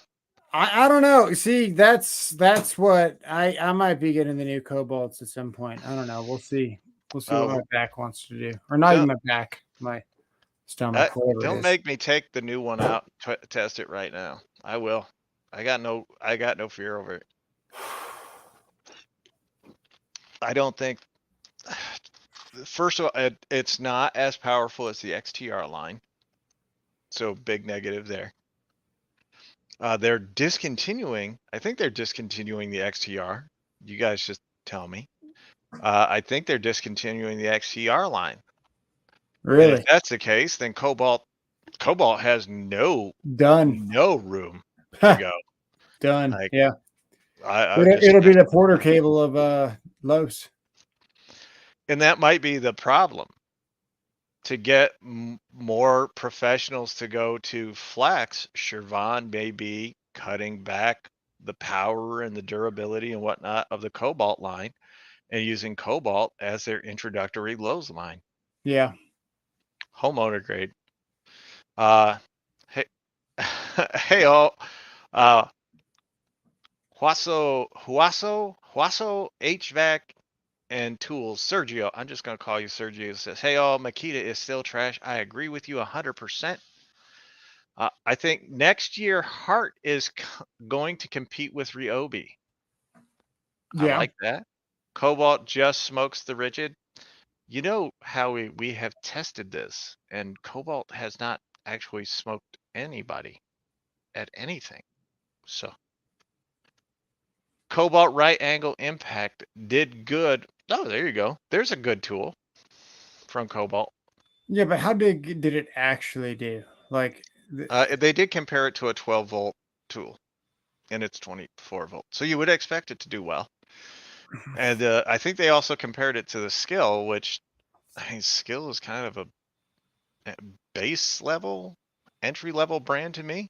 B: don't know. See, that's what I might be getting the new Cobalts at some point. I don't know. We'll see. We'll see what
A: uh,
B: my back wants to do, or not even
A: don't
B: my back, my stomach, whatever it
A: don't
B: is.
A: make me take the new one out. Test it right now. I will. I got no fear over it. I don't think. First of all, it's not as powerful as the XTR line, so big negative there. They're discontinuing. I think they're discontinuing the XTR. You guys just tell me. I think they're discontinuing the XTR line, and if
B: Really
A: that's the case, then Kobalt has
B: done.
A: no room to go.
B: Done.
A: Like
B: Yeah,
A: I
B: it'll,
A: just
B: it'll be
A: can't
B: the
A: see
B: Porter
A: it.
B: cable of Lowe's.
A: And that might be the problem. To get more professionals to go to Flex, Shervon may be cutting back the power and the durability and whatnot of the Kobalt line and using Kobalt as their introductory Lowe's line.
B: Yeah.
A: Homeowner grade. Hey, hey all. Uh, Huaso HVAC and tools. Sergio, I'm just going to call you Sergio. Says, hey all, Makita is still trash. I agree with you 100%. I think next year Hart is going to compete with Ryobi. I
B: Yeah.
A: like that. Kobalt just smokes the Ridgid. You know how we have tested this, and Kobalt has not actually smoked anybody at anything. So Kobalt right angle impact did good. Oh, there you go. There's a good tool from Kobalt.
B: Yeah, but how did it actually do? Like,
A: They did compare it to a 12-volt tool, and it's 24-volt. So you would expect it to do well. And I think they also compared it to the skill, which I mean, skill is kind of a base level, entry level brand to me.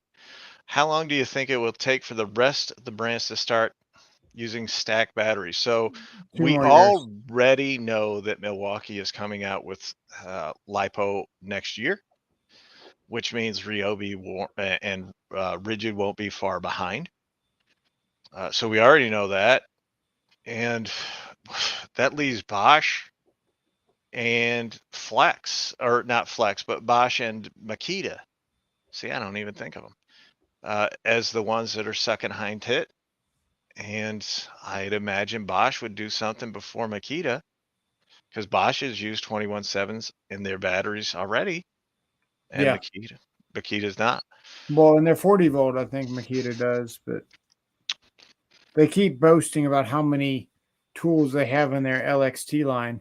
A: How long do you think it will take for the rest of the brands to start using stack batteries? So
B: 2
A: we
B: more years.
A: already know that Milwaukee is coming out with LiPo next year, which means Ryobi and Ridgid won't be far behind. So we already know that. And that leaves Bosch and Flex, or not Flex, but Bosch and Makita. See, I don't even think of them as the ones that are second hind hit. And I'd imagine Bosch would do something before Makita because Bosch has used 21.7s in their batteries already, and
B: Yeah.
A: Makita's not.
B: Well, and their 40-volt, I think Makita does, but they keep boasting about how many tools they have in their LXT line,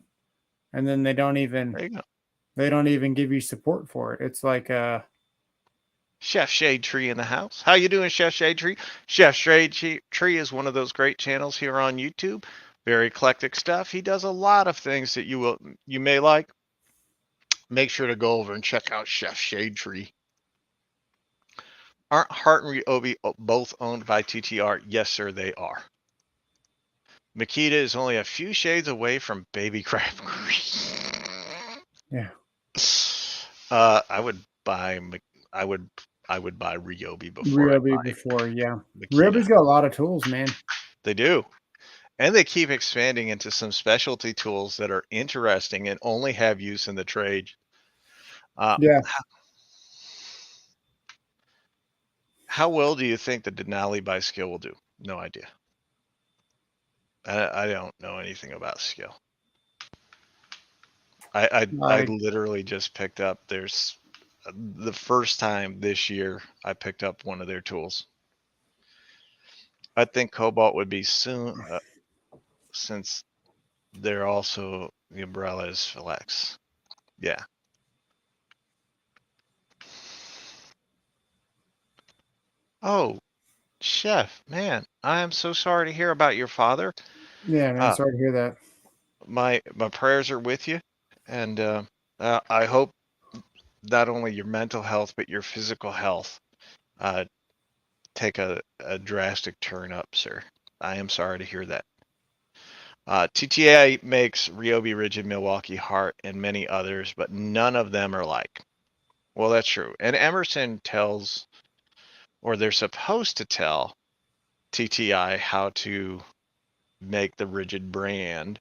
B: and then they don't
A: There
B: even
A: you go.
B: give you support for it. It's like
A: Chef Shade Tree in the house. How you doing, Chef Shade Tree? Chef Shade Tree is one of those great channels here on YouTube. Very eclectic stuff. He does a lot of things that you may like. Make sure to go over and check out Chef Shade Tree. Aren't Hart and Ryobi both owned by TTR? Yes, sir, they are. Makita is only a few shades away from Baby Crab Green.
B: yeah.
A: I would buy I would buy Ryobi before I
B: Ryobi
A: buy
B: before, yeah.
A: Makita.
B: Ryobi's got a lot of tools, man.
A: They do. And they keep expanding into some specialty tools that are interesting and only have use in the trade.
B: Yeah.
A: How well do you think the Denali by Skill will do? No idea. I don't know anything about Skill. I
B: I
A: literally just picked up the first time this year I picked up one of their tools. I think Kobalt would be soon, since they're also the umbrella is flex. Yeah. Oh, Chef, man, I am so sorry to hear about your father.
B: Yeah, man.
A: Uh,
B: Sorry to hear that.
A: my prayers are with you, and I hope not only your mental health but your physical health uh, take a drastic turn up, sir. I am sorry to hear that. TTA makes Ryobi, Ridgid, Milwaukee, Hart, and many others, but none of them are like. Well, that's true. And Emerson tells, or they're supposed to tell, TTI how to make the Ridgid brand,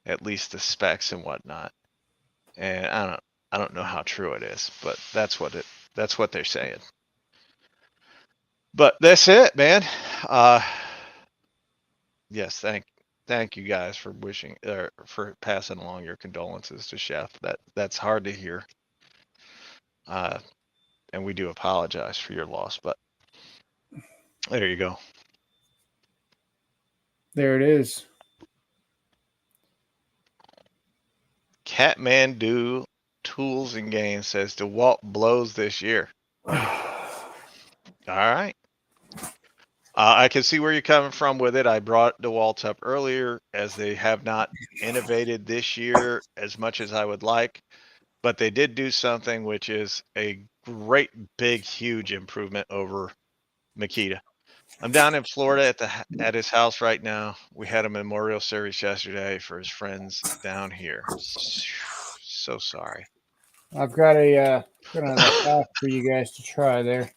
A: at least the specs and whatnot. And I don't know how true it is, but that's what they're saying. But that's it, man. Yes, thank you guys for wishing or for passing along your condolences to Chef. That's hard to hear. And we do apologize for your loss, but there you go.
B: There it is.
A: Catmandu Tools and Games says DeWalt blows this year. All right. I can see where you're coming from with it. I brought DeWalt up earlier as they have not innovated this year as much as I would like, but they did do something which is a great, big, huge improvement over Makita. I'm down in Florida at his house right now. We had a memorial service yesterday for his friends down here. So sorry.
B: I've got another fact for you guys to try there.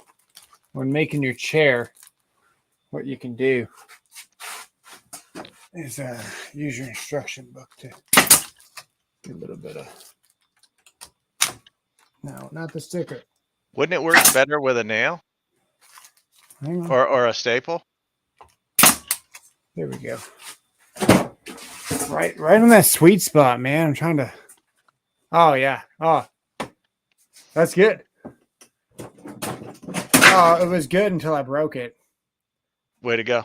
B: When making your chair, what you can do is use your instruction book to do a little bit of. No, not the sticker.
A: Wouldn't it work better with a nail
B: Hang on.
A: or a staple?
B: There we go. Right on that sweet spot, man. I'm trying to. Oh yeah. Oh, that's good. Oh, it was good until I broke it.
A: Way to go.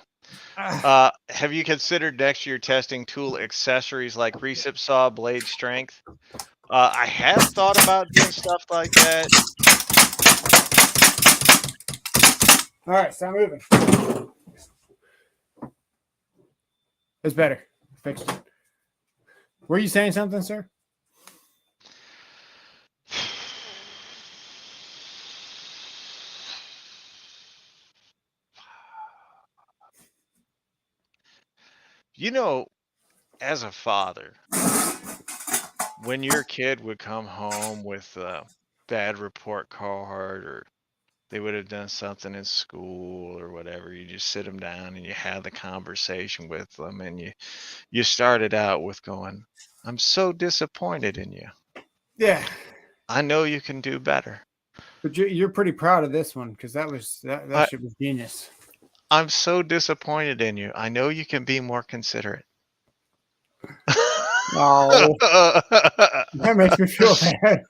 A: Have you considered next year testing tool accessories like recip saw, blade strength? I have thought about doing stuff like that.
B: All right, stop moving. It's better. Fixed it. Were you saying something, sir?
A: You know, as a father, when your kid would come home with a bad report card or they would have done something in school or whatever, you just sit them down and you have the conversation with them, and you started out with going, I'm so disappointed in you.
B: Yeah.
A: I know you can do better.
B: But you're pretty proud of this one because that shit was genius.
A: I'm so disappointed in you. I know you can be more considerate.
B: Oh, that makes me feel bad.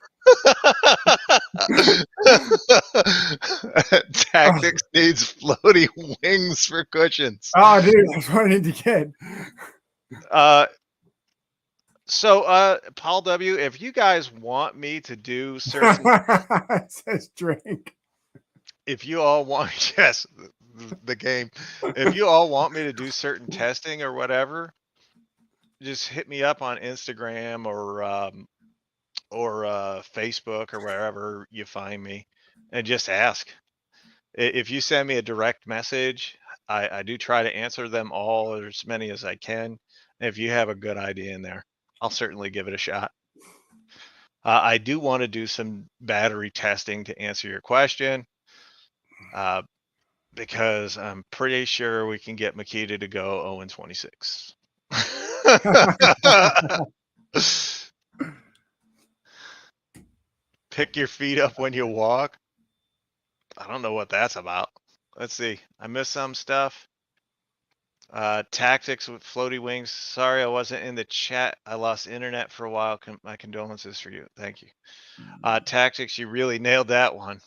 A: Tactics needs floaty wings for cushions.
B: Oh, dude, that's what I need to get.
A: So, Paul W., if you guys want me to do certain,
B: It says drink.
A: if you all want, yes, the game, if you all want me to do certain testing or whatever, just hit me up on Instagram or Facebook or wherever you find me, and just ask. If you send me a direct message, I do try to answer them all, or as many as I can. If you have a good idea in there, I'll certainly give it a shot. I do want to do some battery testing to answer your question, because I'm pretty sure we can get Makita to go 0-26. Pick your feet up when you walk. I don't know what that's about. Let's see. I missed some stuff. Tactics with floaty wings. Sorry, I wasn't in the chat. I lost internet for a while. My condolences for you. Thank you. Tactics, you really nailed that one.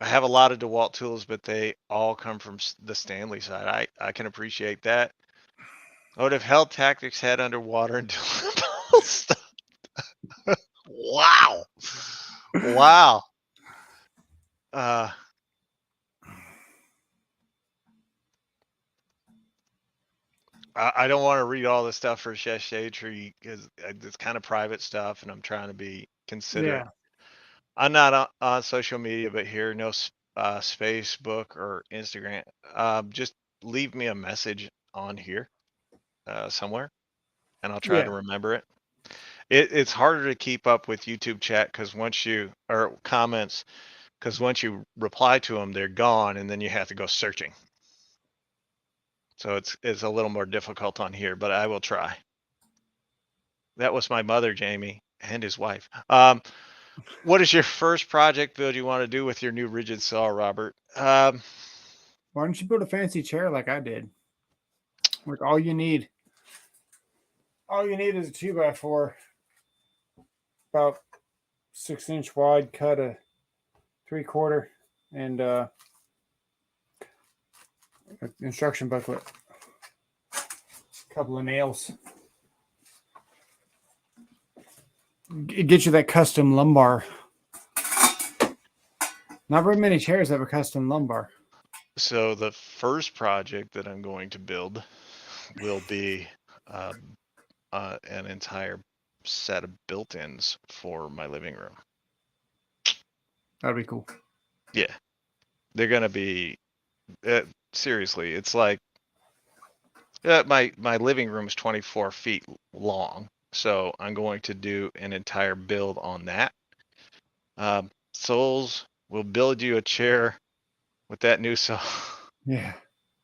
A: I have a lot of DeWalt tools, but they all come from the Stanley side. I can appreciate that. I would have held Tactics head underwater until stuff. Wow. Wow. I don't want to read all the stuff for Shade Tree because it's kind of private stuff, and I'm trying to be considerate.
B: Yeah.
A: I'm not on social media, but here, no Facebook or Instagram. Just leave me a message on here somewhere, and I'll try to remember it. It's harder to keep up with YouTube chat because or comments, because once you reply to them, they're gone, and then you have to go searching. So it's a little more difficult on here, but I will try. That was my mother, Jamie, and his wife. What is your first project build you want to do with your new Ridgid saw, Robert?
B: Why don't you build a fancy chair like I did? Like all you need is a 2x4, about 6-inch wide, cut a 3/4, and an instruction booklet, a couple of nails. Get you that custom lumbar. Not very many chairs have a custom lumbar.
A: So the first project that I'm going to build will be an entire set of built-ins for my living room.
B: That'd be cool.
A: Yeah, they're gonna be seriously. It's like my living room is 24 feet long, so I'm going to do an entire build on that. Souls will build you a chair with that new saw.
B: Yeah,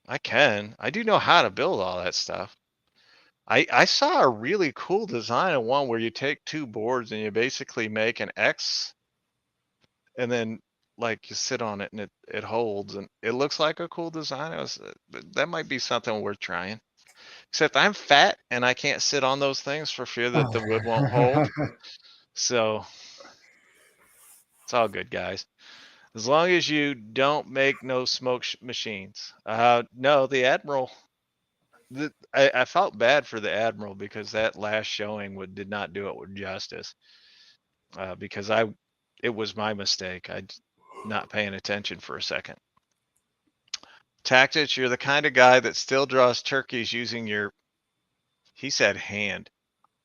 A: I do know how to build all that stuff. I saw a really cool design of one where you take two boards and you basically make an X, and then like you sit on it and it holds, and it looks like a cool design. That might be something worth trying. Except I'm fat and I can't sit on those things for fear that the wood won't hold. So it's all good, guys. As long as you don't make no smoke machines. No, the Admiral. I felt bad for the Admiral because that last showing did not do it with justice. Because it was my mistake. I not paying attention for a second. Tactics, you're the kind of guy that still draws turkeys using your, he said, hand.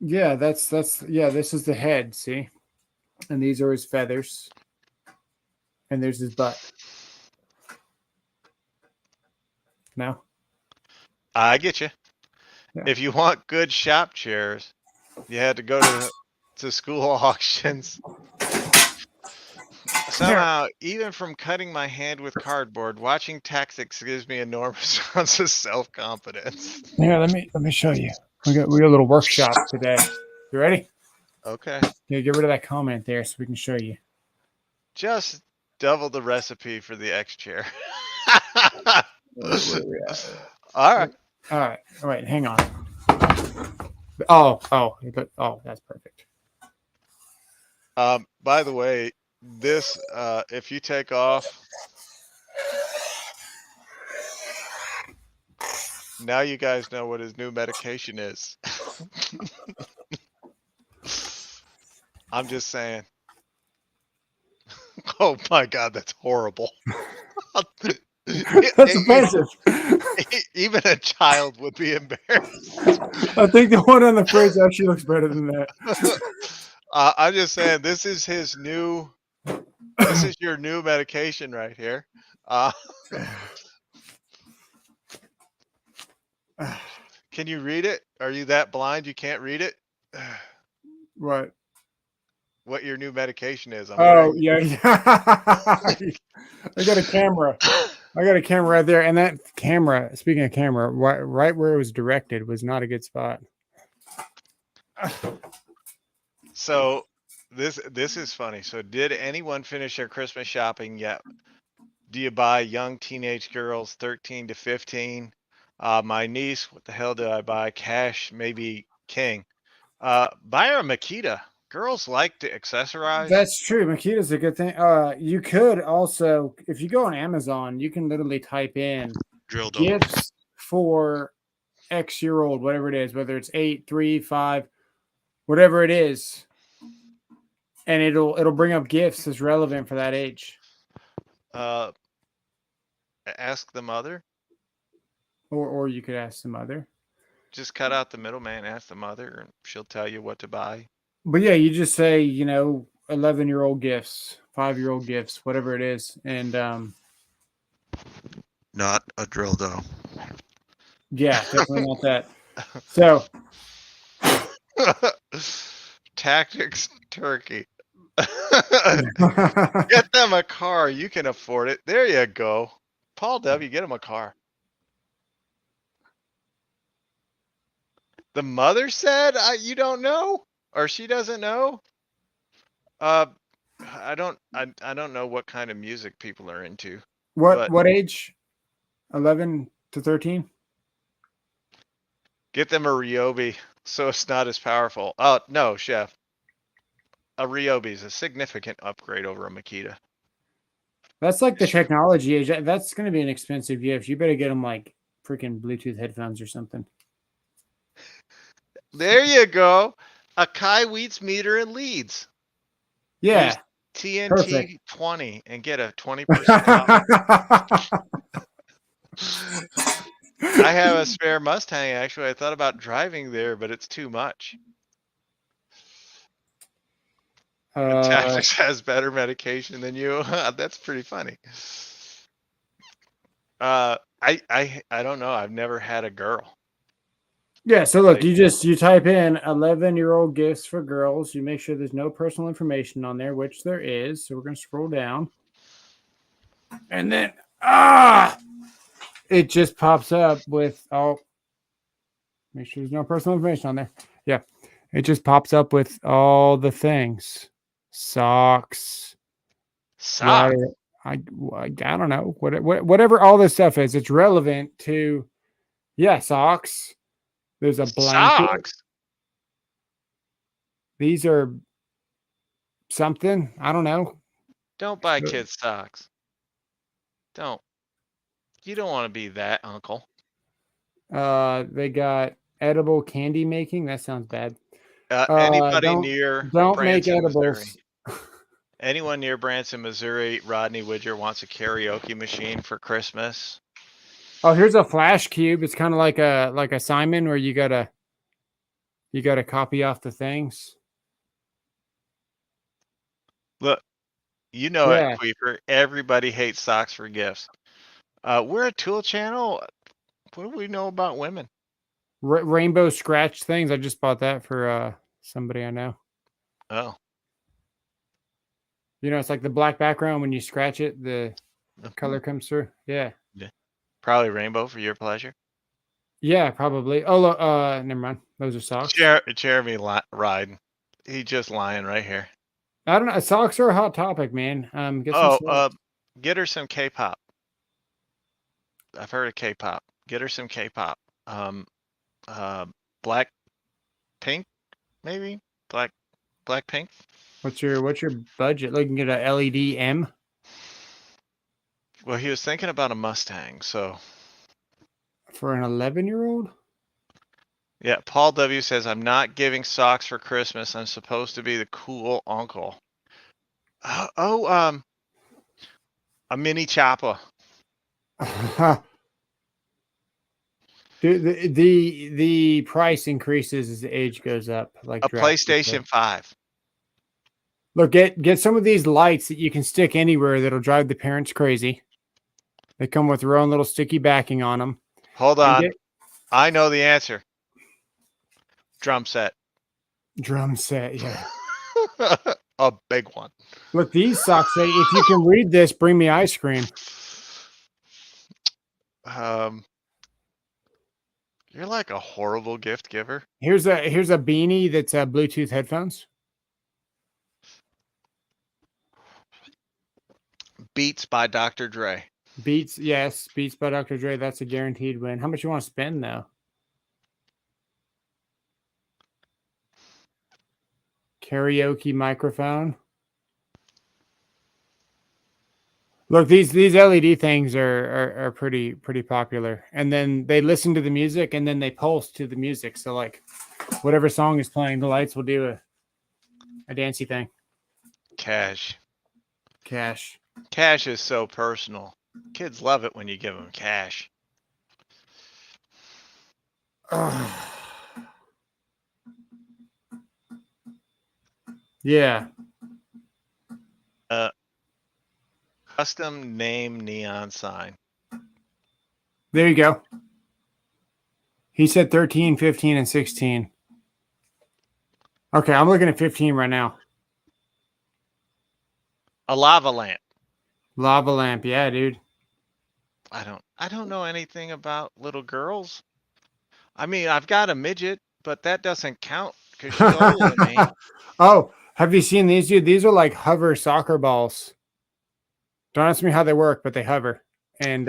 B: yeah, that's yeah. This is the head, see, and these are his feathers, and there's his butt. No,
A: I get you.
B: Yeah.
A: If you want good shop chairs, you had to go to school auctions. Somehow, even from cutting my hand with cardboard, watching Tactics gives me enormous amounts of self-confidence.
B: Here, let me show you. We got a little workshop today. You ready?
A: Okay.
B: Yeah, get rid of that comment there so we can show you.
A: Just double the recipe for the X chair. All right.
B: All right. All right. Hang on. Oh, that's perfect.
A: By the way, this if you take off, now you guys know what his new medication is. I'm just saying. Oh my God, that's horrible.
B: That's offensive.
A: Even a child would be embarrassed.
B: I think the one on the fridge actually looks better than that.
A: I'm just saying, this is his new. This is your new medication right here. Can you read it? Are you that blind you can't read it?
B: What?
A: What your new medication is?
B: Yeah. I got a camera. I got a camera right there, and that camera. Speaking of camera, right where it was directed was not a good spot.
A: So this is funny. So did anyone finish their Christmas shopping yet? Do you buy young teenage girls 13 to 15? My niece, what the hell did I buy? Cash, maybe King. Buy her a Makita Girls like to accessorize.
B: That's true. Makita's a good thing. You could also, if you go on Amazon, you can literally type in
C: Drill dough.
B: gifts for X-year-old, whatever it is, whether it's 8, 3, 5, whatever it is, and it'll bring up gifts that's relevant for that age.
A: Ask the mother.
B: Or you could ask the mother.
A: Just cut out the middleman. Ask the mother, and she'll tell you what to buy.
B: But yeah, you just say, 11-year-old gifts, 5-year-old gifts, whatever it is, and
C: Not a drill dough.
B: yeah, definitely not that. So
A: Tactics turkey. Get them a car. You can afford it. There you go. Paul W., get him a car. The mother said, you don't know, or she doesn't know. I don't know what kind of music people are into.
B: what age? 11 to 13?
A: Get them a Ryobi so it's not as powerful. Oh, no, chef. A Ryobi is a significant upgrade over a Makita.
B: That's like the technology age. That's going to be an expensive gift. You better get them like freaking Bluetooth headphones or something.
A: There you go. A Kai Wheats meter and leads.
B: Yeah.
A: Use TNT
B: Perfect.
A: 20 and get a 20% off. I have a spare Mustang, actually. I thought about driving there, but it's too much. Tactics has better medication than you. That's pretty funny. I don't know. I've never had a girl.
B: Yeah, so look, you type in 11-year-old gifts for girls. You make sure there's no personal information on there, which there is. So we're going to scroll down. And then it just pops up with make sure there's no personal information on there. Yeah. It just pops up with all the things. Socks.
A: Socks.
B: I don't know. Whatever all this stuff is, it's relevant to socks. There's a blanket.
A: Socks.
B: These are something. I don't know.
A: Don't buy kids socks. Don't. You don't want to be that uncle.
B: They got edible candy making. That sounds bad.
A: Anybody near
B: don't
A: Branson,
B: make edibles.
A: Missouri. Anyone near Branson, Missouri, Rodney Widger wants a karaoke machine for Christmas.
B: Oh, here's a flash cube. It's kind of like a Simon where you gotta copy off the things.
A: Look, you know it, Queeper. Everybody hates socks for gifts. We're a tool channel. What do we know about women?
B: Rainbow scratch things. I just bought that for somebody I know.
A: Oh.
B: It's like the black background when you scratch it, the color comes through. Yeah.
A: Probably rainbow for your pleasure.
B: Yeah, probably. Oh, never mind. Those are socks.
A: Jeremy riding. He just lying right here.
B: I don't know. Socks are a hot topic, man.
A: Get her some K-pop. I've heard of K-pop. Get her some K-pop. Black pink, maybe black pink.
B: What's your budget? Looking at a LED M.
A: Well, he was thinking about a Mustang, so.
B: For an 11-year-old?
A: Yeah, Paul W. says, I'm not giving socks for Christmas. I'm supposed to be the cool uncle. A mini chopper.
B: Dude, the price increases as the age goes up. Like
A: a PlayStation 5.
B: Look, get some of these lights that you can stick anywhere that'll drive the parents crazy. They come with their own little sticky backing on them.
A: Hold on. I know the answer. Drum set.
B: Drum set, yeah.
A: A big one.
B: Look, these socks say, if you can read this, bring me ice cream.
A: You're like a horrible gift giver.
B: Here's a beanie that's Bluetooth headphones.
A: Beats by Dr. Dre.
B: Beats by Dr. Dre. That's a guaranteed win. How much you want to spend though? Karaoke microphone. Look, these LED things are pretty popular. And then they listen to the music and then they pulse to the music. So like whatever song is playing, the lights will do a dancey thing.
A: Cash.
B: Cash.
A: Cash is so personal. Kids love it when you give them cash.
B: Yeah.
A: Custom name neon sign.
B: There you go. He said 13, 15, and 16. Okay, I'm looking at 15 right now.
A: A lava lamp.
B: Lava lamp, yeah, dude.
A: I don't know anything about little girls. I mean, I've got a midget, but that doesn't count because she's older than me.
B: Oh, have you seen these, dude? These are like hover soccer balls. Don't ask me how they work, but they hover. And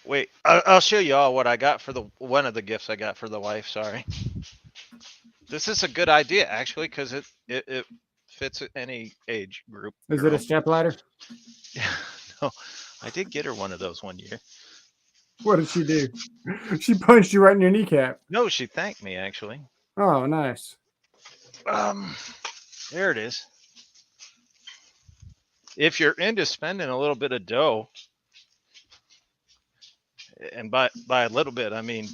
A: wait, I'll show you all what I got for one of the gifts I got for the wife. Sorry. This is a good idea actually because it fits any age group.
B: Is it a step ladder?
A: Yeah, no, I did get her one of those one year.
B: What did she do? She punched you right in your kneecap.
A: No, she thanked me actually.
B: Oh, nice.
A: There it is. If you're into spending a little bit of dough, and by a little bit, I mean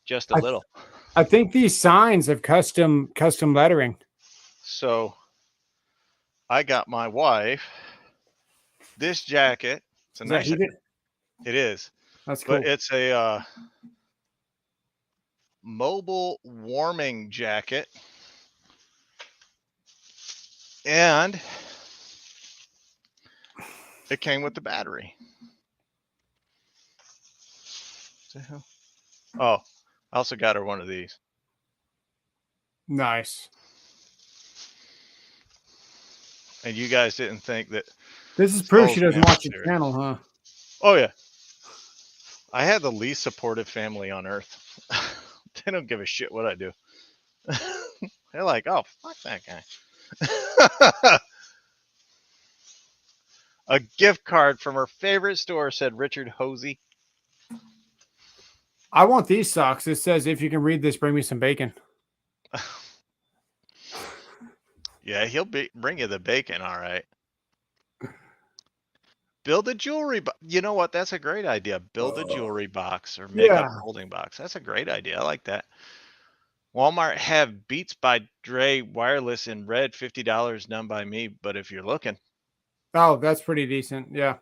A: just a little.
B: I think these signs have custom lettering.
A: So I got my wife this jacket. It's a nice. It is.
B: That's cool.
A: But it's a mobile warming jacket. And it came with the battery. What the hell? Oh, I also got her one of these.
B: Nice.
A: And you guys didn't think that.
B: This is proof she doesn't watch your channel, huh?
A: Oh, yeah. I had the least supportive family on earth. They don't give a shit what I do. They're like, oh, fuck that guy. A gift card from her favorite store, said Richard Hosey.
B: I want these socks. It says, if you can read this, bring me some bacon.
A: Yeah, he'll bring you the bacon, all right. Build a jewelry box. You know what? That's a great idea. Build a jewelry box or makeup holding box. That's a great idea. I like that. Walmart have Beats by Dre wireless in red, $50 done by me. But if you're looking.
B: Oh, that's pretty decent. Yeah.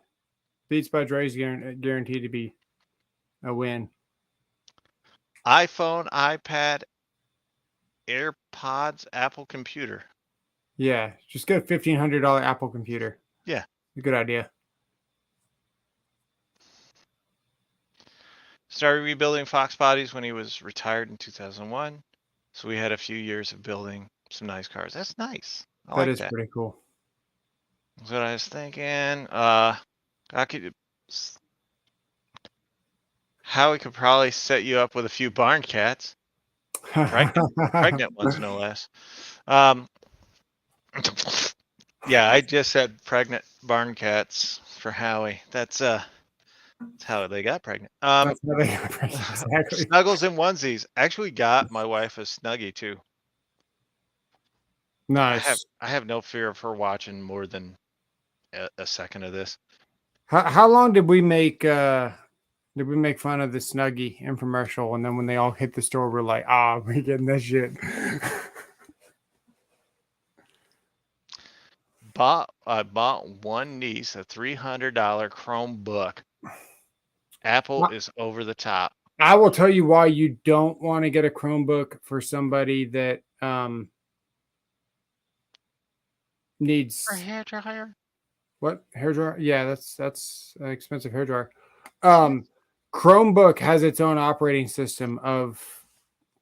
B: Beats by Dre is guaranteed to be a win.
A: iPhone, iPad, AirPods, Apple computer.
B: Yeah. Just get a $1,500 Apple computer.
A: Yeah.
B: A good idea.
A: Started rebuilding Fox bodies when he was retired in 2001. So we had a few years of building some nice cars. That's nice.
B: That is pretty cool.
A: That's what I was thinking. Howie could probably set you up with a few barn cats. Pregnant ones, no less. Yeah, I just said pregnant barn cats for Howie. That's how they got pregnant.
B: That's how they got pregnant. Exactly.
A: Snuggles and onesies. Actually got my wife a Snuggie too.
B: Nice.
A: I have no fear of her watching more than a second of this.
B: How long did we make fun of the Snuggie infomercial, and then when they all hit the store, we're like, we're getting that shit.
A: I bought one niece a $300 Chromebook. Apple is over the top.
B: I will tell you why you don't want to get a Chromebook for somebody that needs
A: a hair dryer.
B: What? Hair dryer? Yeah, that's an expensive hair dryer. Chromebook has its own operating system of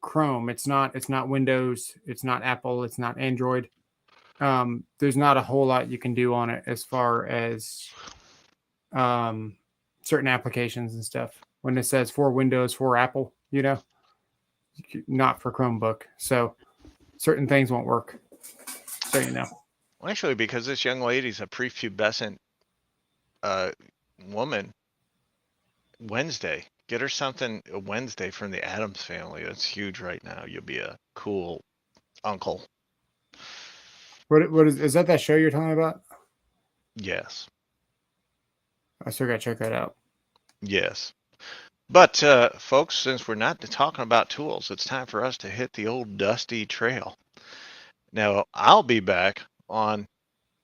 B: Chrome. It's not Windows, it's not Apple, it's not Android. There's not a whole lot you can do on it as far as certain applications and stuff. When it says for Windows, for Apple, not for Chromebook. So certain things won't work. So you know.
A: Well, actually, because this young lady's a prepubescent woman, Wednesday. Get her something Wednesday from the Addams Family. That's huge right now. You'll be a cool uncle.
B: What is that show you're talking about?
A: Yes.
B: I still gotta check that out.
A: Yes. But folks, since we're not talking about tools, it's time for us to hit the old dusty trail. Now, I'll be back on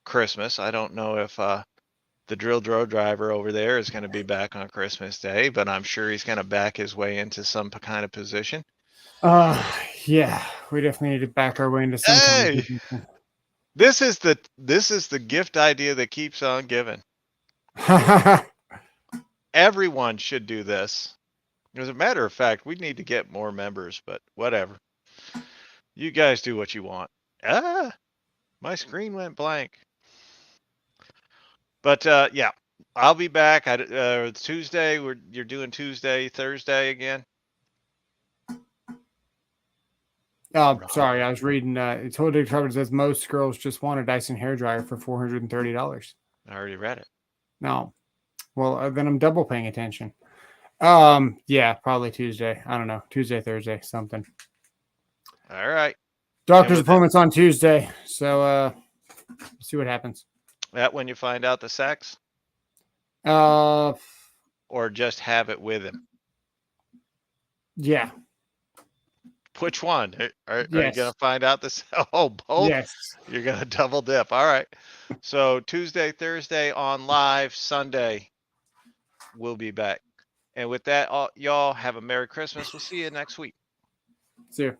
A: Christmas. I don't know if the drill driver over there is going to be back on Christmas Day, but I'm sure he's going to back his way into some kind of position.
B: Yeah, we definitely need to back our way into some kind of
A: Hey,
B: position.
A: this is the gift idea that keeps on giving. Everyone should do this. As a matter of fact, we need to get more members, but whatever. You guys do what you want. My screen went blank. But yeah, I'll be back. Tuesday. You're doing Tuesday, Thursday again.
B: Sorry, I was reading. It totally covered. Says most girls just want a Dyson hairdryer for $430.
A: I already read it.
B: No, well then I'm double paying attention. Yeah, probably Tuesday. I don't know, Tuesday, Thursday, something.
A: All right.
B: Doctor's appointment's on Tuesday, so see what happens.
A: That when you find out the sex? Or just have it with him?
B: Yeah.
A: Which one? Are you going to find out this? Oh, both?
B: Yes.
A: You're going to double dip. All right. So Tuesday, Thursday on live, Sunday, we'll be back. And with that, y'all have a Merry Christmas. We'll see you next week.
B: See you.